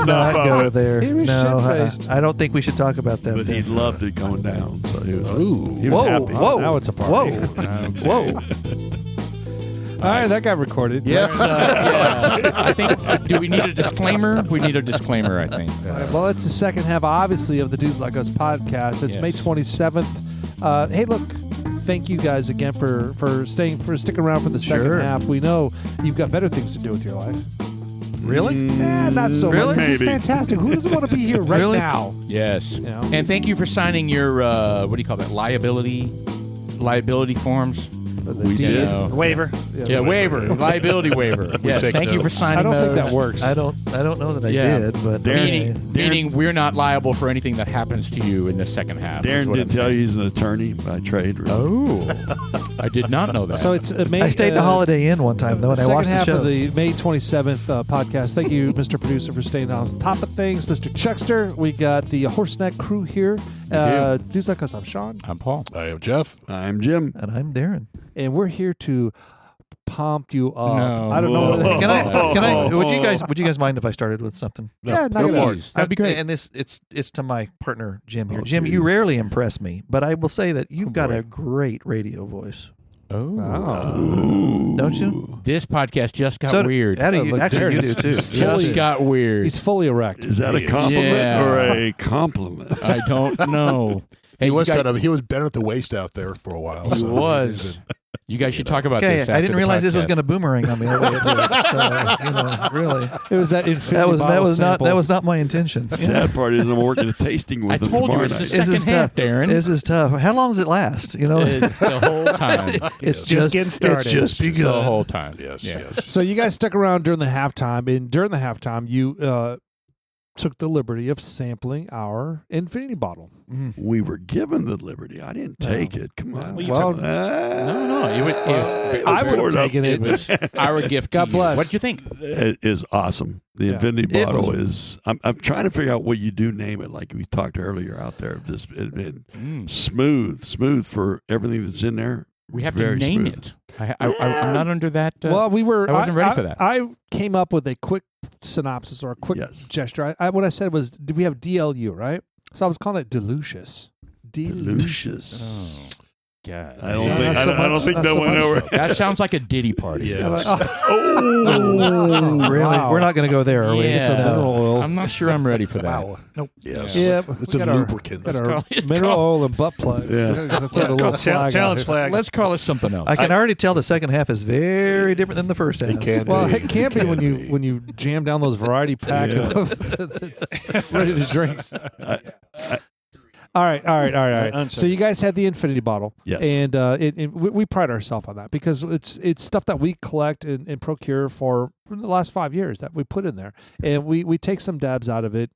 not go there. He was shit-faced. I don't think we should talk about that. But he loved it going down. So he was, he was Whoa, happy. whoa. Now it's a party. Whoa. All right, that got recorded. Yeah. I think, do we need a disclaimer? We need a disclaimer, I think. Well, it's the second half, obviously, of the Dudes Like Us podcast. It's Yes. May 27th. Hey, look, thank you guys again for sticking around for the second half. We know you've got better things to do with your life. Really? Not so Really? much. This is Maybe. fantastic. Who doesn't want to be here right Really? now? Yes. You know? And thank you for signing your, what do you call that, liability forms. We did. Waiver. Yeah, waiver, liability waiver. Yes, take thank you note. for signing I don't think those. that works. I don't know that I Yeah. did, but Meaning we're not liable for anything that happens to you in the second half. is Darren what did I'm tell saying. you he's an attorney by trade. Really. Oh, I did not know that. So it's May. I stayed in a Holiday Inn one time though, and I second watched the half show. of the May 27th podcast. Thank you, Mr. Producer, for staying on top of things. Mr. Chuckster, we got the Horseneck crew here. Dudes Like Us, I'm Sean. I'm Paul. I am Jeff. I'm Jim. And I'm Darren. And we're here to pump you up. No. I don't know. Whoa. Can I? Would you guys mind if I started with something? Yeah, knock go it for out. it. That'd be great. And it's to my partner Jim here. Oh, Jim, you geez. rarely impress me, but I will say that you've got boy. a great radio voice, Oh. don't you? This podcast just got So weird. Actually, you do too. Just got weird. He's fully erect. Is that a compliment Yeah. or a compliment? I don't know. Hey, He was you guys, he was bent at the waist out there for a while. He so was. You guys should talk about Okay, this. I didn't realize this was going going to boomerang on me the way it did. So, really, It was that infinity that was sample. not my intention. The sad part is I'm working a tasting with I him told you tomorrow it's the night. This is second half, tough. Darren. This is tough. How long does it last? You know, It's the whole time. it's just getting started. It's just The begun. whole time. Yes, Yeah. yes. So you guys stuck around during the halftime, and during the halftime, you took the liberty of sampling our infinity bottle. We were given the liberty. I didn't take it. Come on. Well, No. I would have taken It it. was our gift. God to bless. You. What did you think? It is awesome. The Yeah. Infinity It bottle was- is. I'm trying to figure out what you do name it. Like we talked earlier out there. This smooth for everything that's in there. We have Very to name smooth. it. I'm not under that. Well, we were. I wasn't ready for that. I came up with a quick synopsis or a quick Yes. gesture. What I said was, we have DLU, right? So I was calling it Delicious. Delicious. Oh, God. I don't Yeah, think. not so I don't much- think not that so went much. over. That sounds like a Diddy party. Yes. Really? Wow. We're not going to go there, are we? Yeah. It's a mineral oil. I'm not sure I'm ready for that. Wow. Nope. Yes. Yeah, It's we a got our- lubricant. Got our It's mineral called- oil and butt plugs. Yeah. We're gonna throw the little flag out. flag. Let's call it something else. I can already tell the second half is very different than the first half. It can Well, be. it can't be when you jam down those variety pack of ready to drinks. All right. So you guys had the infinity bottle, Yes. and we pride ourselves on that because it's stuff that we collect and procure for the last 5 years that we put in there, and we take some dabs out of it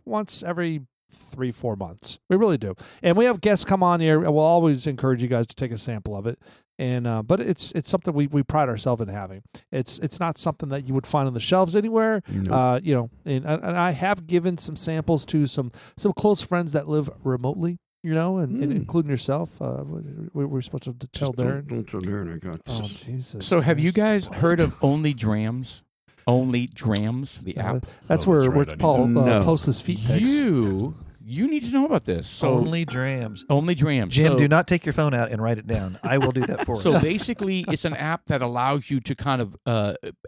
once every 3-4 months. We really do, and we have guests come on here. We'll always encourage you guys to take a sample of it. And but it's something we pride ourselves in having. It's not something that you would find on the shelves anywhere. Nope. And I have given some samples to some close friends that live remotely. And including yourself. We're supposed to tell Darren. Don't tell Darren I got this. Oh Jesus! So have you guys heard of Only Drams? Only Drams, the app? That's Oh, where that's right, Paul No. posts his feet pics. You need to know about this. So Only drams. Only Drams. Jim, So- do not take your phone out and write it down. I will do that for So you. basically, it's an app that allows you to kind of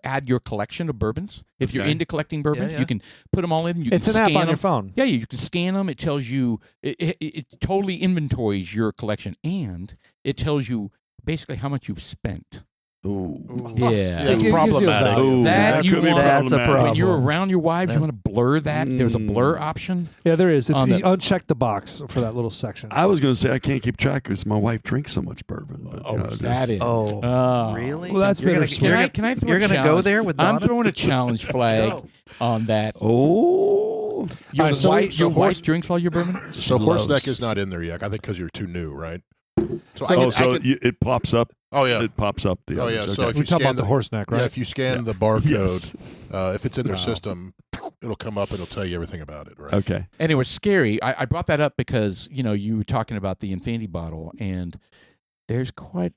add your collection of bourbons. If you're Okay. into collecting bourbons, Yeah. you can put them all in. You It's can an app scan on your them. phone. Yeah, you can scan them. It tells you, it totally inventories your collection, and it tells you basically how much you've spent. Ooh. Yeah. Yeah, It it's gives you a problematic. value. Ooh, That you could be want- That's a problematic. problem. When you're around your wives, you Yeah. want to blur that. There's a blur option. Yeah, there is. It's On you the- uncheck the box for that little section. I was going to say I can't keep track because my wife drinks so much bourbon. But, you know, that is. Oh, Oh. really? Well, that's You're gonna- bittersweet. you're Can I throw You're a going to go challenge? there with I'm Donna? throwing a challenge flag on that. Oh. Your, All right, so wife, we- your wife drinks all your bourbon? So She Horseneck loves- is not in there yet. I think because you're too new, right? So It pops up. Oh yeah. It pops up. The Oh yeah. others. So Okay. if we you talk scan about the horse neck, right? Yeah, if you scan the barcode, Yes. if it's in their Wow. system, it'll come up and it'll tell you everything about it, right? Okay. And it was scary. I brought that up because, you were talking about the Infinity bottle, and there's quite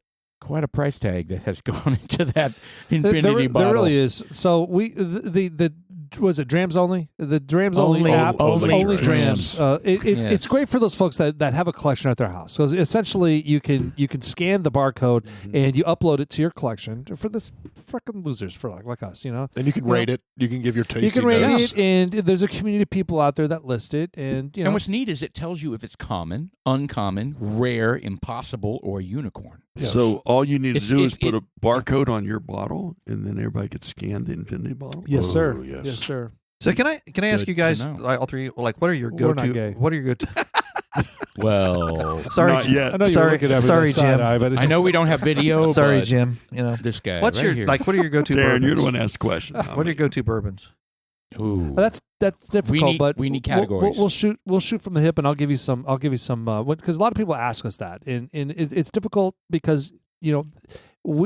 a price tag that has gone into that Infinity bottle. There really is. So the was it Drams only? The Drams Only- only app, only only Drams. Drams. Yes. It's great for those folks that have a collection at their house. So essentially, you can scan the barcode and you upload it to your collection for this fucking losers for like us, you know. And you can rate it. You can give your tasting You can rate notes. it, and there's a community of people out there that list it, and you know. And what's neat is it tells you if it's common, uncommon, rare, impossible, or unicorn. So all you need to It's- do is it- put it- a barcode on your bottle, and then everybody gets scanned the Infinity bottle. Yes, sir. Oh, yes. Yes, sir. So can I ask Good you guys, to know. like all three, like what are your We're not go-to? gay. What are your go-to? Well, Sorry, Not yet. I know Sorry- you're looking at me sorry, with a side Jim. eye, but it's I know we don't have video. sorry, but Jim. You know, This guy. what's right your here. like? What are your go-to Darren, bourbons? you're the one that asked the question. What are your go-to bourbons? Ooh. That's difficult, but we need we'll- categories. We'll shoot from the hip, and I'll give you some. Because a lot of people ask us that, and it's difficult because you know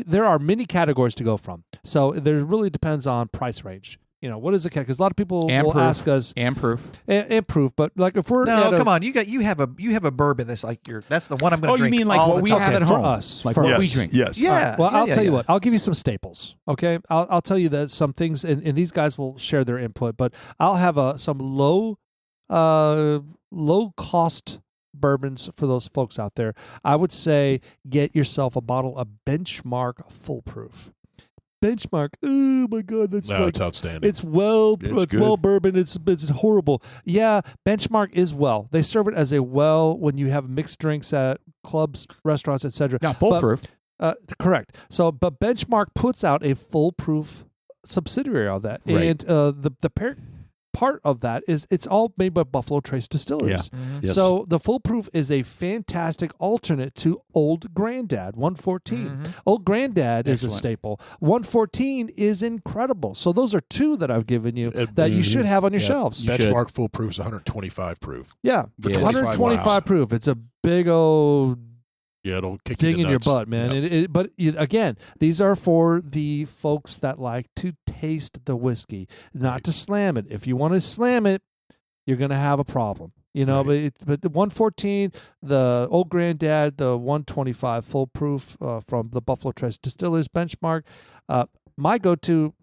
there are many categories to go from. So there really depends on price range. You know, what is the category? Because a lot of people And will proof. ask us and proof. and proof, but like if we're No, at a- come on. You have a bourbon that's like that's the one I'm going to Oh, you drink. mean like all what the we time. have at for home? us, Like for what yes, we drink. Yes. Yeah. All right, well, I'll yeah, tell you yeah. what. I'll give you some staples. Okay, I'll tell you that some things, and these guys will share their input. But I'll have some low cost bourbons for those folks out there. I would say get yourself a bottle of Benchmark Full Proof. Benchmark. Oh my God, that's No, like it's outstanding. it's well good. bourbon. It's horrible. Yeah, Benchmark is well. They serve it as a well when you have mixed drinks at clubs, restaurants, etc. Not foolproof. Correct. So, but Benchmark puts out a foolproof subsidiary of that, Right. and the part of that is it's all made by Buffalo Trace Distillers. Mhm. Yes. So the foolproof is a fantastic alternate to Old Granddad 114. Mhm. Old Granddad is a Excellent. staple. 114 is incredible. So those are two that I've given you that you Mhm. should have on your Yeah. shelves. Benchmark Full Proof is 125 proof. Yeah, Yeah. 125 Wow. proof. It's a big old Yeah, it'll kick you ding in in the your nuts. butt, man. Yeah. But again, these are for the folks that like to taste the whiskey, not to slam it. If you want to slam it, you're going to have a problem. You know, but the 114, the Old Granddad, the 125 full proof from the Buffalo Trace Distillers Benchmark. My go-to,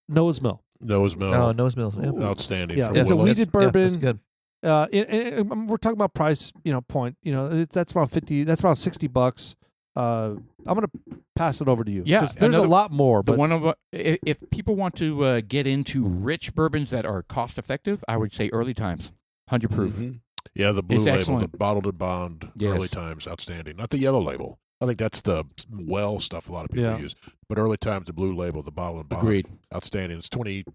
Noah's Mill. Noah's Mill. Oh, Nose Mills. Yeah. Outstanding. Yeah, from it's a Willis. weeded Yeah, that's bourbon. good. We're talking about price, point. That's about 50. That's about $60. I'm gonna pass it over to you. Yeah, 'Cause there's another- a lot more. The But one of if people want to get into rich bourbons that are cost effective, I would say Early Times, 100 proof. Mhm. Yeah, the blue It's label, excellent. the bottled and bond, Yes. early times, outstanding. Not the yellow label. I think that's the well stuff a lot of people Yeah. use. But early times, the blue label, the bottled and bond, Agreed. outstanding. It's $23,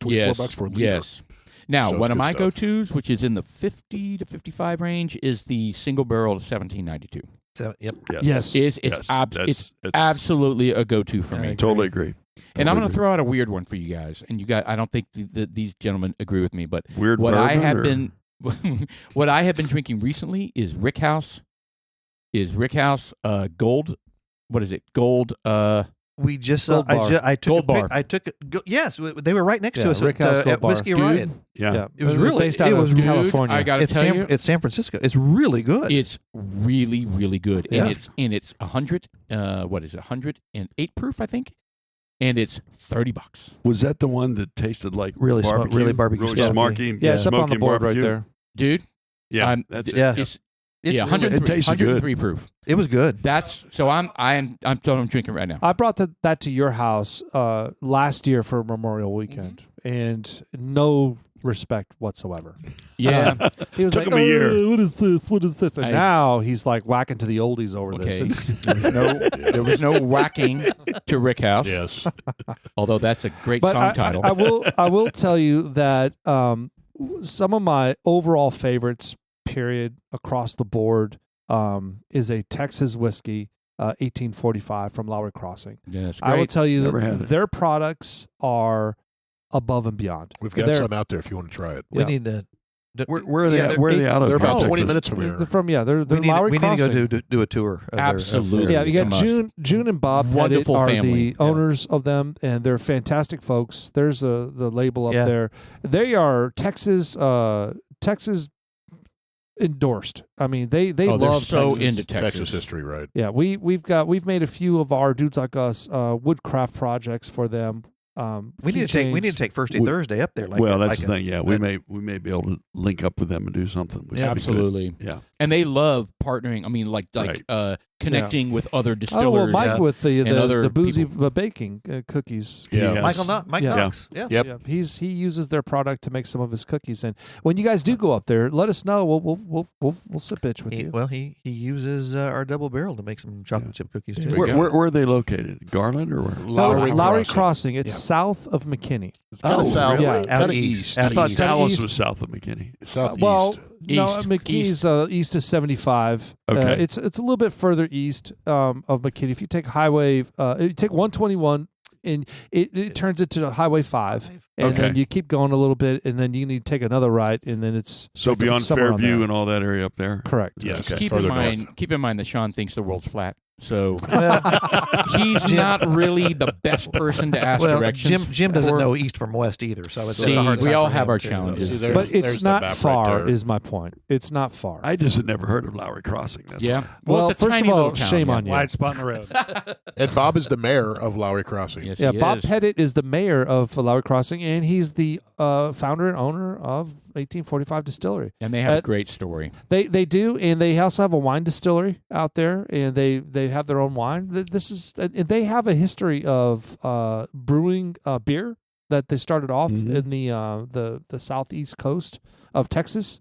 $24 for a liter. Yes. Now, So one it's of good my stuff. go-tos, which is in the 50 to 55 range, is the single barrel 1792. Yep. Yes. It's Yes. it's absolutely a go-to for me. Totally agree. And I'm going to Totally throw out a weird one for you guys. And you guys, I don't think these gentlemen agree with me, but agree. Weird what I bourbon, have or- been what I have been drinking recently is Rickhouse. Gold. What is it? Gold. We just Gold bar. I took Gold a pic- bar. I took yes, they were right next to Yeah, us Rick at, House Gold at Bar. Whiskey Dude. Riot. Yeah. It was really based out it of was California. I got to It's tell you, San Francisco. It's really good. it's really, really good. Yeah. And it's 100. What is it? 108 proof, I think. And it's $30. Was that the one that tasted like Really barbecue? really barbecue Really smoky. smoky. yeah, it's up on the smoky board barbecue? right there. Dude. Yeah, that's it. Yeah. It's, It's yeah, really- 103, it tasted good. 103 proof. it was good. That's so I'm drinking right now. I brought that to your house last year for Memorial Weekend, and no respect whatsoever. Yeah. He was Took like, him a year. "Oh, what is this? What is this?" And I- now he's like whacking to the oldies over this. Okay. It's- There was no whacking to Rickhouse, Yes. although that's a great but song title. I will tell you that some of my overall favorites, period, across the board, is a Texas whiskey, 1845 from Lowry Crossing. yeah, that's I will great. tell you Never had that it. their products are above and beyond. We've got They're- some out there if you want to try it. We Yeah. need to Where are they? Yeah, at? Where are they out of? They're about Texas? 20 minutes from They're here. from they're we need, Lowry we need to Crossing. go do a tour. Of their- of Absolutely. their- Yeah, you Come got on. June and Bob Wonderful Pettit are family. the owners of them, and they're fantastic folks. There's the label up Yeah. there. They are Texas endorsed. I mean, they Oh, they're love so Texas. into Texas history, right? Yeah, we've made a few of our Dudes Like Us woodcraft projects for them. We need to take First Day Thursday up there. Like well, that's like the thing. Yeah, we may be able to link up with them and do something. Which would be good. Absolutely. Yeah. And they love partnering. I mean, like connecting with other distillers. Oh well, Mike with other the boozy people. baking cookies. Yeah. Yes. Mike Yeah. Knox. Yeah. Yep. Yeah, he uses their product to make some of his cookies. And when you guys do go up there, let us know. We'll sit bitch with you. Well, he uses our double barrel to make some chocolate chip cookies too. Where are they located? Garland or where? No, it's Lowry Crossing. Crossing. It's south of McKinney. Kind of south, really? kind Out of east. east. Out I thought east. Dallas East. was south of McKinney. Southeast. Well, no, East. McKinney's east of 75. Okay. It's a little bit further east of McKinney. If you take Highway, you take 121, and it turns into Highway 5, and Okay. then you keep going a little bit, and then you need to take another right, and then it's So beyond somewhere on Fairview there. and all that area up there. Correct. Yes. Okay. Keep Further in mind that Sean thinks the world's flat. So Well, he's not really the best person to ask well, directions. Jim doesn't Or- know east from west either, so it's See, a hard time we all for have him our to- challenges. See, there's- But it's there's the not map right far, there. is my point. It's not far. I just had never heard of Lowry Crossing. That's Yeah. all. well, it's a first tiny of all, little town, shame yeah. on you. Wide spot in the road. And Bob is the mayor of Lowry Crossing. Yes, Yeah, he Bob is. Pettit is the mayor of Lowry Crossing, and he's the founder and owner of 1845 Distillery. And they have a great story. They do, and they also have a wine distillery out there, and they have their own wine. This is and they have a history of brewing beer that they started off Mhm. in the southeast coast of Texas.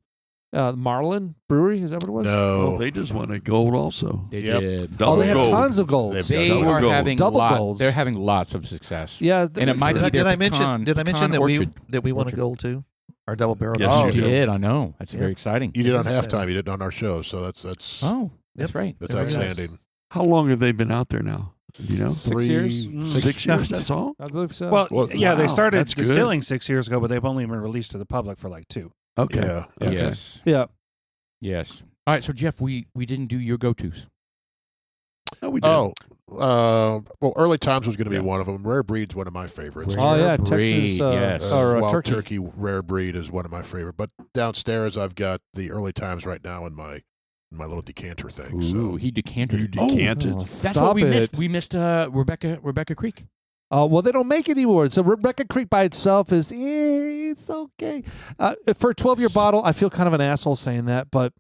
Marlin Brewery, is that what it was? Oh, No. they just won a gold also. They Yep. did. Oh, Double they have gold. tons of golds. They've They Double are gold. having Double golds. They're having lots of success. Yeah, And it might be Did their I mention? pecan- Did I mention pecan that orchard. we won a Orchard. gold too? Our double barrel. Yes, Oh, you you did. did. I know. That's Yeah. very exciting. You did on That's halftime. You did on our show, so that's Oh, that's right. that's Very nice. outstanding. How long have they been out there now? Do you know? 6 years. 6 years. That's all. I believe so. Well, yeah, they Wow, started that's good. distilling 6 years ago, but they've only been released to the public for like 2. Okay. Yeah. Okay. Yes. yeah. Yes. All right. So Jeff, we didn't do your go-tos. Oh, we did. Oh, well, Early Times was going to be one of them. Rare Breed's one of my favorites. Oh yeah, Breed, Texas yes. or Wild Turkey. Rare Breed is one of my favorite. But downstairs, I've got the Early Times right now in my little decanter thing. Ooh, So he decanted. You decanted. Oh, That's what stop we it. missed. We missed Rebecca Creek. Oh, well, they don't make it anymore. So Rebecca Creek by itself is, it's okay. For a 12-year bottle, I feel kind of an asshole saying that, but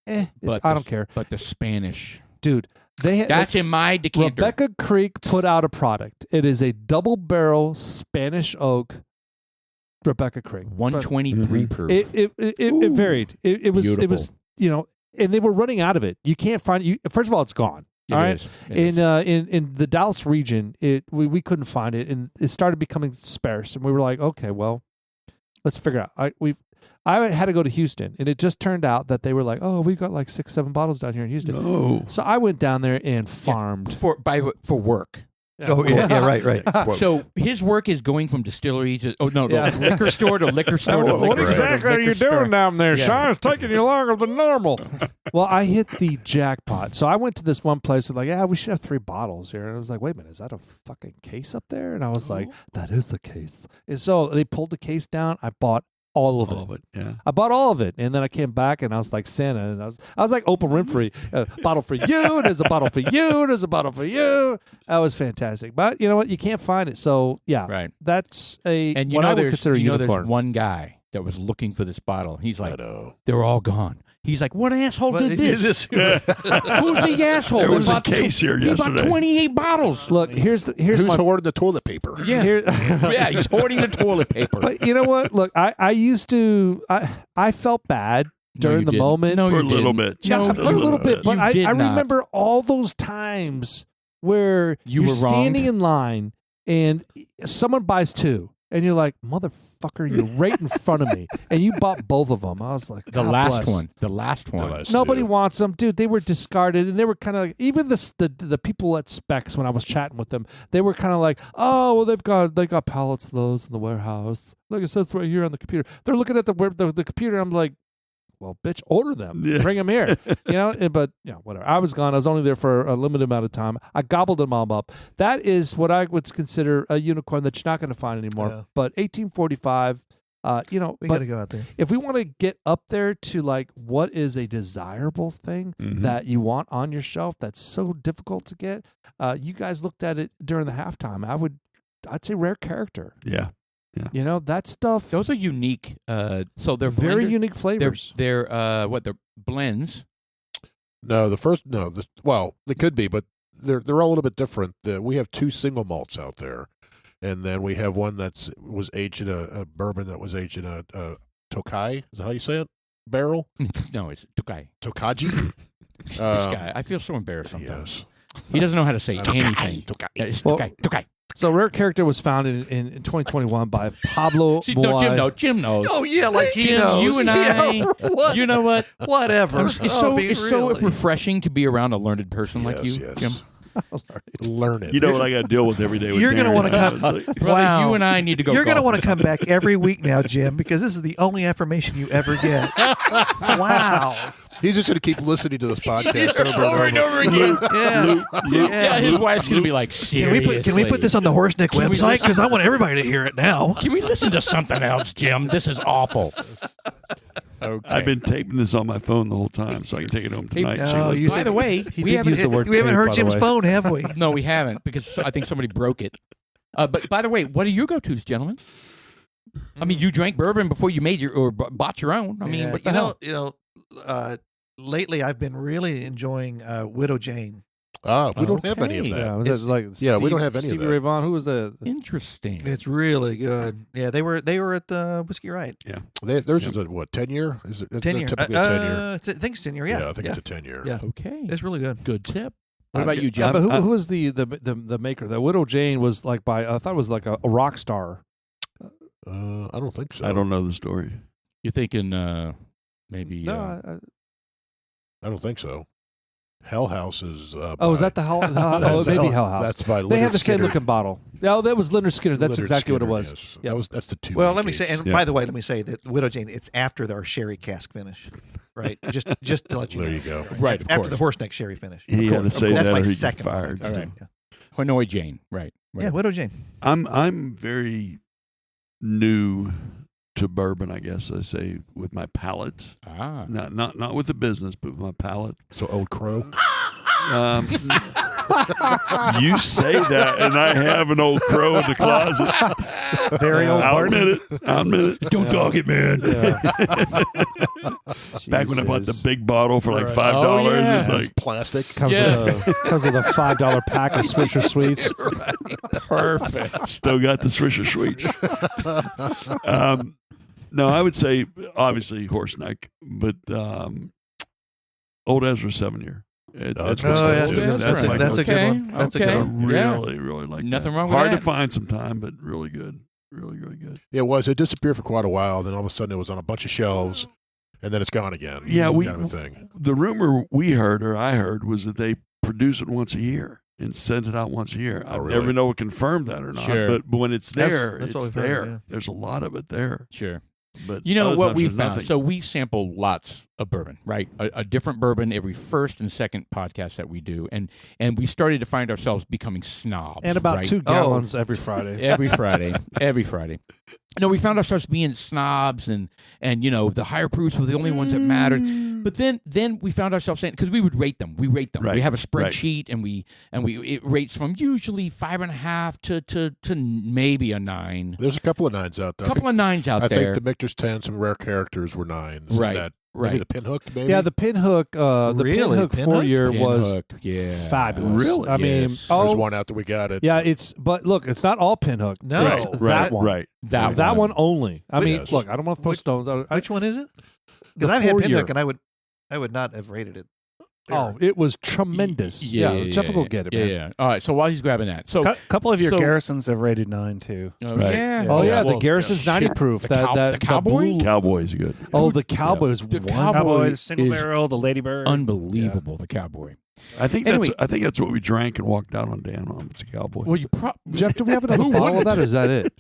I don't care. But the Spanish. Dude, That's in my decanter. Rebecca Creek put out a product. It is a double barrel Spanish oak Rebecca Creek. 123 proof. It varied. It was, Beautiful. and they were running out of it. You can't find it. First of all, it's gone. It All right. is. It is. In the Dallas region, we couldn't find it, and it started becoming sparse. And we were like, okay, well, let's figure out. I had to go to Houston, and it just turned out that they were like, oh, we've got like 6-7 bottles down here in Houston. No. So I went down there and farmed. for work. Oh yeah, right. Quote. So his work is going from distillery to Yeah. liquor store to liquor store to What liquor store to exactly are you liquor store. doing down there, Yeah. Sean? It's taking you longer than normal. Well, I hit the jackpot. So I went to this one place and like, yeah, we should have 3 bottles here. And I was like, wait a minute, is that a fucking case up there? And I was like, that is the case. And so they pulled the case down. I bought all of it. Yeah. I bought all of it, and then I came back and I was like Santa, and I was like Oprah Winfrey, a bottle for you, and there's a bottle for you, and there's a bottle for you. That was fantastic. But you know what? You can't find it. So yeah, Right. that's And what I would consider a there's unicorn. one guy that was looking for this bottle. He's I like, know. they're all gone. He's like, what asshole But did it did this? this. Who's the asshole? There that was a bought case here he yesterday. bought 28 bottles. Look, here's Who's my hoarding the toilet paper? Yeah. here- Yeah, he's hoarding the toilet paper. But you know what? Look, I used to I felt bad during you the didn't. moment. No, For you a little didn't. bit. Yeah, No, for a little bit, but You I did not. remember all those times where You you're were wronged. standing in line and someone buys 2, and you're like, motherfucker, you're right in front of me, and you bought both of them. I was like, The God last bless. one. The last one. last Nobody two. wants them, dude. They were discarded, and they were kind of like, even the people at Specs when I was chatting with them, they were kind of like, oh, well, they got pallets of those in the warehouse. Look, it says right here on the computer. They're looking at the computer. I'm like, well, bitch, order them. Yeah. Bring them here. But whatever. I was gone. I was only there for a limited amount of time. I gobbled them all up. That is what I would consider a unicorn that you're not going to find anymore. Yeah. But 1845. We but got to go out there. if we want to get up there to like what is a desirable thing Mhm. that you want on your shelf that's so difficult to get, you guys looked at it during the halftime. I would I'd say rare character. Yeah. You know, that stuff. Those are unique. So they're very blender- unique flavors. They're they're blends. No, well, they could be, but they're all a little bit different. We have 2 single malts out there, and then we have one was aged in a bourbon that was aged in a Tokai. Is that how you say it? Barrel? No, it's Tokai. Tokaji? This guy, I feel so embarrassed sometimes. Yes. He doesn't know how to say anything. Tokai. Yeah, it's Well, Tokai. Tokai. So rare character was founded in 2021 by Pablo See, no, Jim, no, Jim knows. Oh yeah, like he Jim, knows. you and I. What? You know what? Whatever. It's Oh, so be it's so really. refreshing to be around a learned person like you, Yes. Jim. Learn it. You know what I got to deal with every day with You're gonna Darren. wanna come- It's like- Brother, Wow. you and I need to go. You're going to golfing. want to come back every week now, Jim, because this is the only affirmation you ever get. Wow. He's just going to keep listening to this podcast over and over. again. Yeah. Yeah, his wife's gonna be like, Can we put this on the Horseneck Can we website? Because I want everybody to hear it now. Can we listen to something else, Jim? This is awful. Okay. I've been taping this on my phone the whole time, so I can take it home tonight. and no, see you By the way, He we did haven't. use the word We haven't tape, heard by the Jim's way. phone, have we? No, we haven't because I think somebody broke it. But by the way, what are your go-tos, gentlemen? I mean, you drank bourbon before you made your or bought your own. I mean, Yeah, what the hell? Lately I've been really enjoying Widow Jane. We don't have any of Okay. that. Yeah, was It's- that like yeah, we don't have any of Stevie that. Ray Vaughan. Who was the? Interesting. It's really good. Yeah, they were at Whiskey Riot. Theirs is a, 10-year? Is it? 10-year. Typically a 10-year. I think it's 10-year. Yeah, I think it's a 10-year. Yeah. Okay. It's really good. Good tip. What about you, Jim? But who was the maker? The Widow Jane was like by I thought it was like a rock star. I don't think so. I don't know the story. You're thinking maybe? No, I don't think so. Hell House is. is that the Hell? Oh, maybe Hell House. That's by. They have the same Skinner. looking bottle. Yeah, that was Leonard Skinner. That's Leonard exactly Skinner, what it was. Yes. Yeah. That's the 2. Well, let me say, and Yeah. by the way, let me say that Widow Jane, it's after our sherry cask finish, right? just to let you There know. you go. Right, of After course. the Horseneck sherry finish. He had to say That's that my or he'd get second fired. one. All right. Yeah. Hanoi Jane. Right. Yeah, Widow Jane. I'm very new to bourbon, I guess I say, with my palate. Ah. Not with the business, but with my palate. So Old Crow. You say that, and I have an old crow in the closet. Very old. I'll admit it. Don't dog it, man. Yeah. Back when I bought the Jesus. big bottle for like Right. $5, Oh, yeah. it's It's like plastic. Comes with a $5 pack of Swisher Sweets. Perfect. still got the Swisher Sweets. No, I would say obviously Horseneck, but Old Ezra 7-year. That's my good stuff, stuff, too. too. That's a my good go-to. one. That's a good Okay. one. Really, really like Nothing that. wrong with Hard that. to find sometime, but really good. Really, really good. It was. It disappeared for quite a while. Then all of a sudden, it was on a bunch of shelves, and then it's gone again. Yeah, kind of a thing. The rumor we heard, or I heard, was that they produce it once a year and send it out once a year. I really? never know what confirmed that or not. Sure. But when it's That's- there, that's what it's we've heard, there. yeah. There's a lot of it there. Sure. But You know other what times we there's found? nothing. So we sample lots of bourbon, right? A different bourbon every first and second podcast that we do, and we started to find ourselves becoming snobs. And about right? 2 gallons every Friday. every Friday, every Friday. No, we found ourselves being snobs, and you know the higher proofs were the only ones that mattered. But then we found ourselves saying, because we would rate them. We rate them. Right, We have a right. spreadsheet, and it rates from usually 5.5 to maybe a 9. There's a couple of 9s out there. A couple of 9s out I there. think the Michter's 10, some rare characters were 9s. and Right, That, right. Maybe the Pinhook, maybe? Yeah, the Pinhook. The Really? Pinhook Pinhook? 4-year was Pinhook, yeah. fabulous. Really? I mean, Yes. There's one out that we got it. yeah, but look, it's not all Pinhook. No. It's right, that one. right. That one only. I mean, Yes. look, I don't want to throw stones. Which one is it? The Because I've had 4-year. Pinhook, and I would not have rated it. Oh, it was tremendous. Yeah, Jeff will go get it, man. Yeah. All right. So while he's grabbing that, so A couple of your so- Garrisons have rated 9 too. Right. yeah. Oh yeah, Well, the Garrison's 90 proof. The that Cowboy? blue- Cowboy's good. Oh, the Cowboys. The one. Cowboy Cowboys, single is barrel, the Ladybird. unbelievable. The Cowboy. I think Anyway. that's what we drank and walked out on Dan on. It's a Cowboy. Well, you Jeff, do we have another Who bottle of wouldn't? that, or is that it?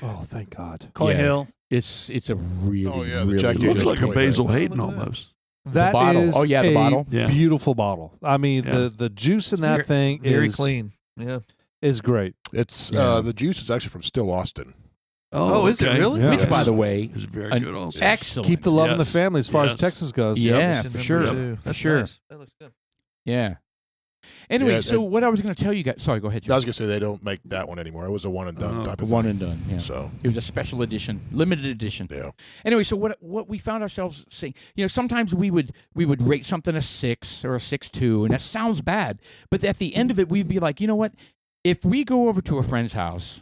Oh, thank God. Coy Yeah. Hill. It's a really Oh, yeah, the really Jack It good looks Daniels like a Coy Basil Hill. Hayden almost. That bottle. is Oh, yeah, the a bottle. Yeah. beautiful bottle. I mean, Yeah. the juice in It's that very- thing Very is clean. Yeah. is great. It's Yeah. the juice is actually from Still Austin. Oh, is it okay. really? Yeah. Which, by the way, It's very an good also. excellent. Keep the love in the Yes. family as far as Yes. Texas goes. Yeah, Mission for number sure. 2. For That's sure. nice. That looks good. Yeah. Anyway, Yeah, so what I was going to tell you guys. Sorry, go ahead. I was going to say they don't make that one anymore. It was a one and done type of One thing. and done. Yeah. So It was a special edition, limited edition. yeah, Anyway, so what we found ourselves saying, sometimes we would rate something a 6 or a 6.2, and that sounds bad, but at the end of it, we'd be like, you know what? If we go over to a friend's house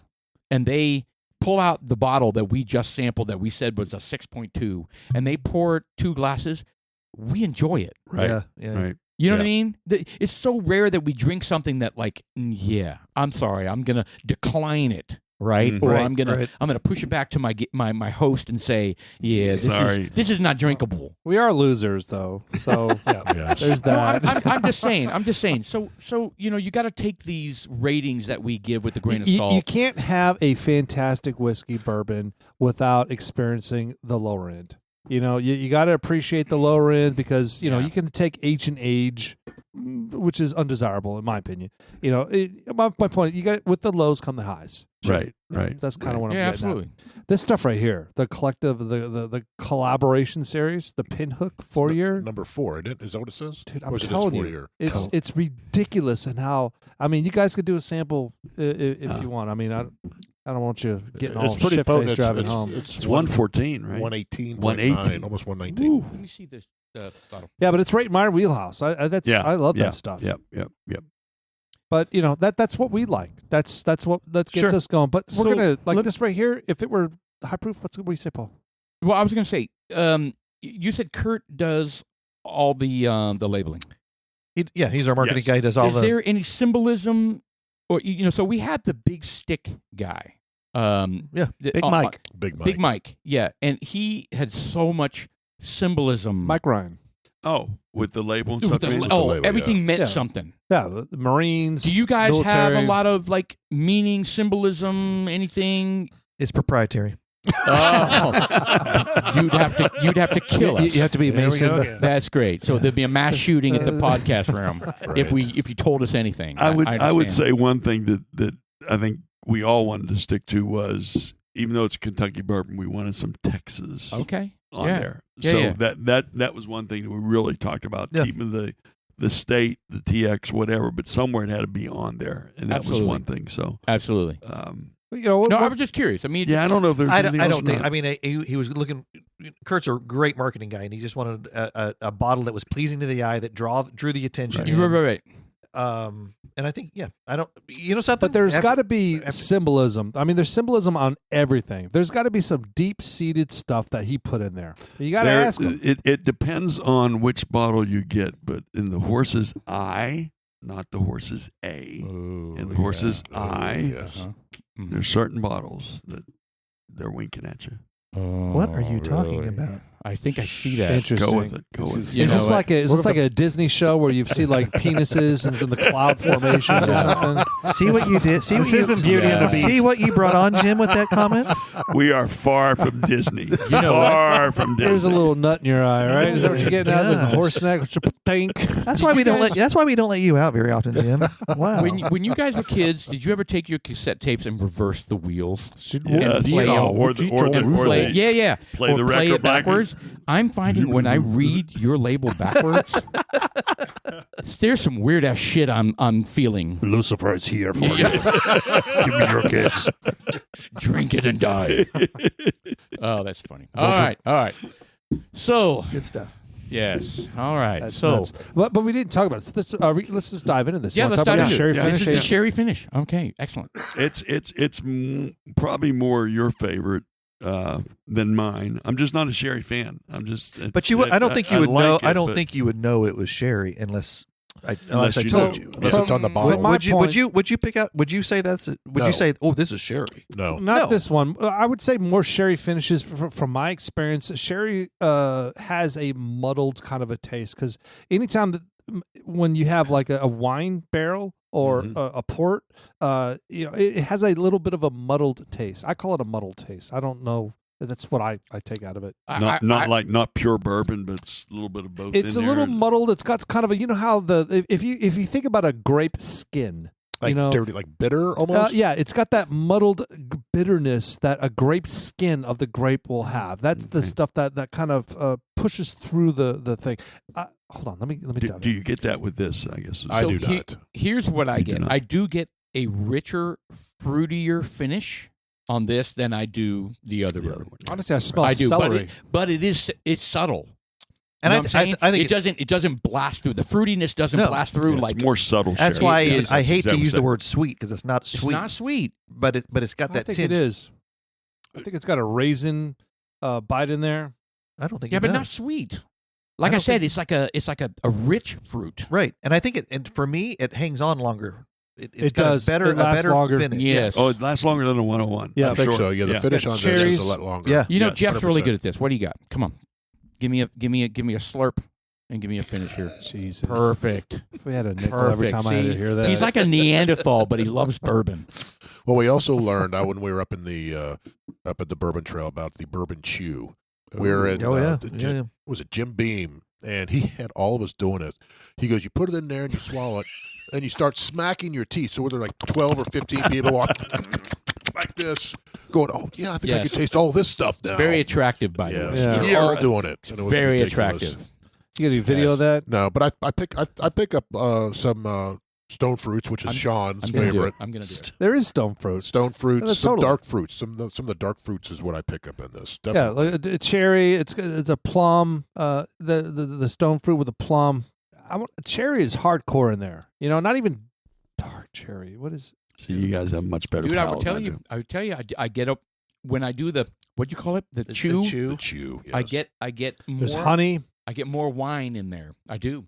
and they pull out the bottle that we just sampled that we said was a 6.2, and they pour 2 glasses, we enjoy it. Right. Yeah. Right. You know what I Yeah. mean? It's so rare that we drink something that, like, I'm sorry, I'm gonna decline it, right? Mhm. Or Right, I'm gonna push it back to my host and say, Sorry. this is not drinkable. We are losers, though. So yes. there's No, that. I'm just saying. I'm just saying. So you got to take these ratings that we give with a grain of salt. You can't have a fantastic whiskey bourbon without experiencing the lower end. You got to appreciate the lower end because you can take ancient age, which is undesirable in my opinion. My point, you got with the lows come the highs. Right. Right. That's kind of what I'm yeah, getting at. absolutely. This stuff right here, the collective, the collaboration series, the Pinhook 4-year. Number 4, isn't it? Is that what it says? Dude, Or I'm is it telling you, 4-year? it's ridiculous and how. I mean, you guys could do a sample if you want. I mean, I don't want you getting all It's pretty shit potent. faced driving home. It's 114, right? 118, 118. almost 119. Let me see this bottle. Yeah, but it's right in my wheelhouse. I love Yeah. that stuff. Yep. But that's what we like. That's what gets Sure. us going. But we're So, gonna this right here. If it were high proof, what do you say, Paul? Well, I was going to say, you said Kurt does all the labeling. He's our marketing Yes. guy. He does all Is the. there any symbolism, or so we had the big stick guy. Big Mike. Big Mike. Big Mike, yeah, and he had so much symbolism. Mike Ryan. Oh, with the label and With stuff. the- you mean? oh, label, everything meant Yeah. something. Yeah, the Marines. Do you guys have a military. lot of like meaning, symbolism, anything? It's proprietary. Oh, you'd have to kill us. You have to be There we Mason. go again. That's great. So there'd be a mass shooting at the podcast room if you told us anything. I would understand. say one thing that I think we all wanted to stick to was, even though it's a Kentucky bourbon, we wanted some Texas Okay. on Yeah. there. Yeah, So yeah. that was one thing that we really talked about, Yeah. keeping the state, the TX, whatever, but somewhere it had to be on there, and that Absolutely. was one thing. So, Absolutely. No, No, I was just curious. I mean, yeah, I don't know if there's I anything don't else think. not- I mean, he was looking. Kurt's a great marketing guy, and he just wanted a bottle that was pleasing to the eye, that drew the attention. you're right. And I think, I don't. Something. But there's got to be after- symbolism. I mean, there's symbolism on everything. There's got to be some deep-seated stuff that he put in there. You got to There- ask him. It depends on which bottle you get, but in the horse's eye, not the horse's A, in the horse's eye, Yes. there's certain bottles that they're winking at you. What are you talking about? I think I see that. Interesting. Go with it. Go with it. You Is know this what? like a Disney show where you see like penises and in the cloud formations or something? See what you did. See This what you, isn't Beauty and the Beast. See what you brought on, Jim, with that comment. We are far from Disney. know what? Far from Disney. There's a little nut in your eye, right? Is that what you're getting at? There's a Gosh. horse neck. Think. That's Did why you we don't guys- let. That's why we don't let you out very often, Jim. Wow. When you guys were kids, did you ever take your cassette tapes and reverse the wheels? Yes. play Oh, it. or the And play, yeah. play or the play record it backwards. I'm finding when I read your label backwards, there's some weird ass shit I'm feeling. Lucifer is here for you. Give me your kids. Drink it and die. Oh, that's funny. All right. So Good stuff. yes, all right. That's so nuts. But we didn't talk about this. Let's just dive into this. You yeah, wanna let's talk dive about into the it. sherry This is finish? the sherry finish. Okay, excellent. It's probably more your favorite than mine. I'm just not a sherry fan. I'm just. But I don't think you would know. like I it, don't but- think you would know it was sherry unless I Unless you told know. you. Unless it's on the From bottle. my Would point- you pick out? Would you say that's? Would No. you say, oh, this is sherry? No. Not No. this one. I would say more sherry finishes. From my experience, sherry has a muddled kind of a taste because anytime that when you have like a wine barrel or a port, it has a little bit of a muddled taste. I call it a muddled taste. I don't know. That's what I take out of it. Not pure bourbon, but it's a little bit of both. It's a in little there. muddled. It's got kind of a how if you think about a grape skin, Like dirty, like bitter almost. yeah, it's got that muddled bitterness that a grape skin of the grape will have. That's the stuff that kind of pushes through the thing. Hold on, let me dive Do in. you get that with this? I guess. I So do not. Here's what I You do get. not. I do get a richer, fruitier finish on this than I do the other bourbon. Honestly, I smell I do, celery. but it's subtle. And You know I, what I'm saying? I think it doesn't blast through. The fruitiness doesn't No. blast through Yeah, like it's more subtle. that's Sherry. why It is. I hate to exactly use the what word sweet because it's not it's sweet, not sweet. but it's got I that think tinge. it is. I think it's got a raisin bite in there. I don't think Yeah, it but does. not sweet. Like I, don't said, think- it's like a rich fruit. Right, and I think it. And for me, it hangs on longer. It's It got does. A better, It lasts a better longer. finish. Yes. Oh, it lasts longer than a 101. Yeah, I think sure. so. Yeah, the finish on this Cherries. is a lot longer. Yeah. You know, Yes, Jeff's really 100%. good at this. What do you got? Come on, give me a slurp and give me a finish here. Jesus. Perfect. If we had a nickel every Perfect. time I had See, to hear that. He's like a Neanderthal, but he loves bourbon. Well, we also learned when we were up in the up at the Bourbon Trail about the Bourbon Chew. We're in. Oh yeah, Jim, yeah. Was it Jim Beam? And he had all of us doing it. He goes, "You put it in there and you swallow it, and you start smacking your teeth." So there like 12 or 15 people like this, going, "Oh yeah, I think I Yes. can taste all this stuff now." Very attractive, by the Yes, way. Yeah. we Yeah, were all right. doing it. And it was Very ridiculous. attractive. You got any video of that? No, but I pick up some stone fruits, which is Sean's I'm gonna do favorite. it. I'm gonna do it. There is stone fruit. Stone fruits, That's some totally- dark fruits. Some of the dark fruits is what I pick up in this. Yeah, Definitely. like a cherry. It's a plum. The stone fruit with a plum. Cherry is hardcore in there. You know, not even dark cherry. What is? So you guys have much better. Dude, I palate would tell than you. I would tell you. I get up when I do the what do you call it? The chew. The chew. Yes. I get more. There's honey. I get more wine in there. I do.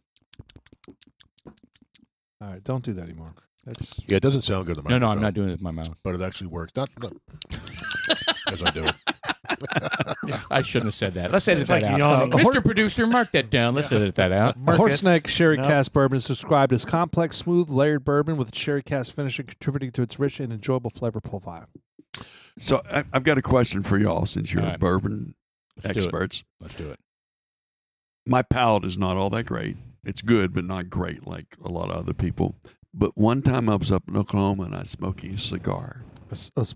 All right, don't do that anymore. That's Yeah, it doesn't sound good in the No, microphone. I'm not doing it with my mouth. But it actually works. Not as I do it. I shouldn't have said that. Let's edit It's that like out. yawning. Mr. Producer, mark that down. Let's edit that out. Mark it. Horseneck Sherry No. Cask Bourbon is described as complex, smooth, layered bourbon with a sherry cask finish and contributing to its rich and enjoyable flavor profile. So I've got a question for y'all since you're All right. bourbon Let's do it. experts. Let's do it. My palate is not all that great. It's good, but not great like a lot of other people. But one time I was up in Oklahoma and I was smoking a cigar.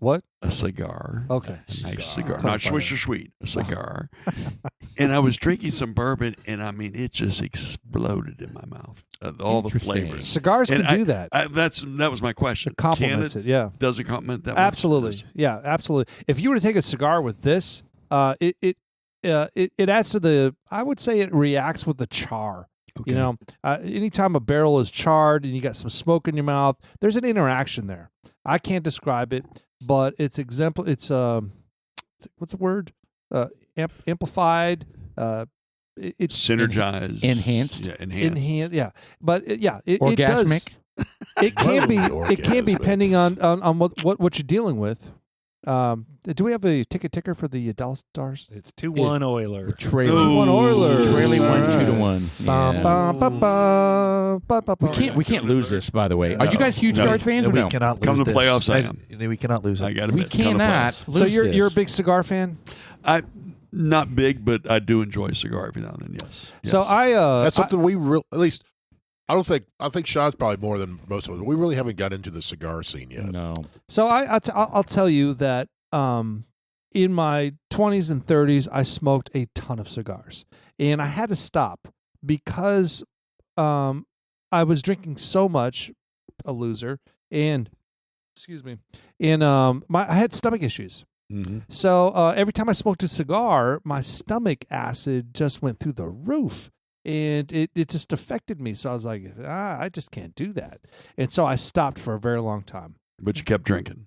What? A cigar. Okay. A nice cigar. Clarify Not swish that. or sweet. A cigar. And I was drinking some bourbon, and I mean, it just exploded in my mouth. All the Interesting. flavors. Cigars And can do that. That was my question. It complements Can it. Yeah. Does it complement that? Absolutely. much? Yeah, absolutely. If you were to take a cigar with this, it adds to the. I would say it reacts with the char. Okay. You know, anytime a barrel is charred and you got some smoke in your mouth, there's an interaction there. I can't describe it, but it's what's the word? Amplified. It's Synergized. Enhanced? Yeah, enhanced. enhanced. Yeah, but it does. Orgasmic. It can be. It can be Orgasmic. depending on what you're dealing with. Do we have a ticker for the Dallas Stars? It's 2-1 Oilers. Trailing. Ooh. 2-1 Oilers. Trailing All 1-2-1. Bum, Yeah. bum, bum, bum, bum, bum, bum. We can't lose this, by the way. Are you No. guys huge No. Stars fans or we no? cannot lose Come to this. playoffs, I am. We cannot lose I it. got to We cannot lose So you're this. a big cigar fan? I not big, but I do enjoy a cigar every now and then. Yes. So Yes. That's something we real at least. I think Sean's probably more than most of us. We really haven't got into the cigar scene yet. No. So I'll tell you that in my 20s and 30s, I smoked a ton of cigars, and I had to stop because I was drinking so much, a loser, and excuse me, and I had stomach issues. Mhm. So every time I smoked a cigar, my stomach acid just went through the roof. And it just affected me. So I was like, I just can't do that. And so I stopped for a very long time. But you kept drinking.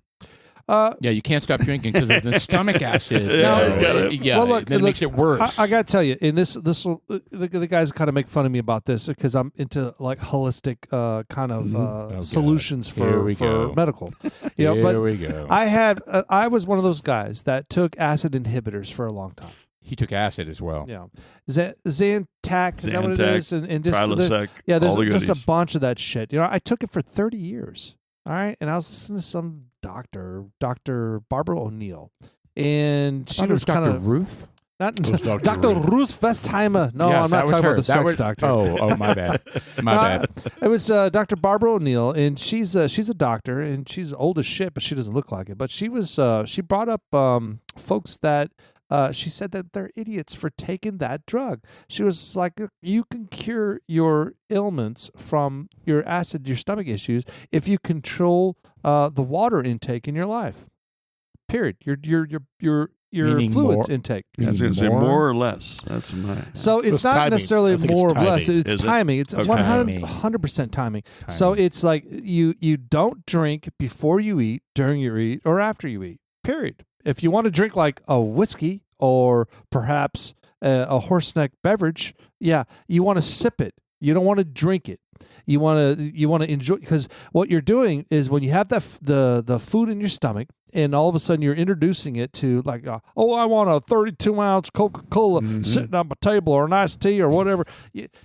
Yeah, you can't stop drinking because of the stomach acid. Yeah, you got it. Yeah, Well, look, then it makes it worse. I got to tell you, and the guys kind of make fun of me about this because I'm into like holistic kind of God. solutions Here for we go. medical. You know, Here but we go. I was one of those guys that took acid inhibitors for a long time. He took acid as well. Yeah, Zantac, is that what it Zantac, is? And just Prilosec, yeah, there's all the just a goodies. bunch of that shit. You know, I took it for 30 years. All right, and I was listening to some doctor, Dr. Barbara O'Neill, and she Thought it was Dr. kind of Ruth. not It was Dr. Dr. Ruth. Ruth Westheimer. No, Yeah, I'm that not was talking her. about the That sex was- doctor. Oh, my bad. My No, bad. It was Dr. Barbara O'Neill, and she's a doctor, and she's old as shit, but she doesn't look like it. But she brought up folks that she said that they're idiots for taking that drug. She was like, you can cure your ailments from your acid, your stomach issues, if you control the water intake in your life. Period. Your Meaning fluids more- intake. I was going to say more or less. That's my. So it's It's not timing. necessarily I think more it's or less. timing. It's Is it? timing. It's Okay. 100% timing. So it's like you don't drink before you eat, during you eat, or after you eat. Period. If you want to drink like a whiskey or perhaps a horseneck beverage, yeah, you want to sip it. You don't want to drink it. You want to enjoy, because what you're doing is when you have the food in your stomach, and all of a sudden you're introducing it to like, I want a 32-ounce Coca-Cola sitting on my table, or an iced tea or whatever.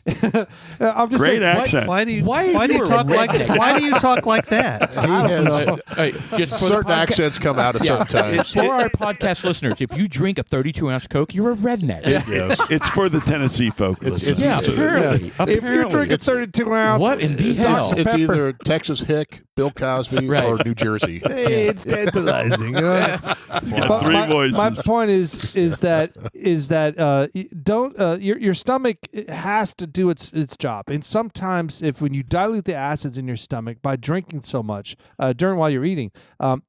I'm just Great saying, accent. Why do you Why do you are talk you like redneck? Why do you talk like that? He has Just for certain the podca- accents come out at certain times. For our podcast listeners, if you drink a 32-ounce Coke, you're a redneck. Yes. It's for the Tennessee folk. It's- listening Yeah, to it. apparently. if you're drinking It's- 32 ounce, What in the hell? It's either Texas Hick, Bill Cosby, Right. or New Jersey. hey, it's tantalizing. It's got But three my voices. point is that don't your stomach has to do its job, and sometimes when you dilute the acids in your stomach by drinking so much while you're eating,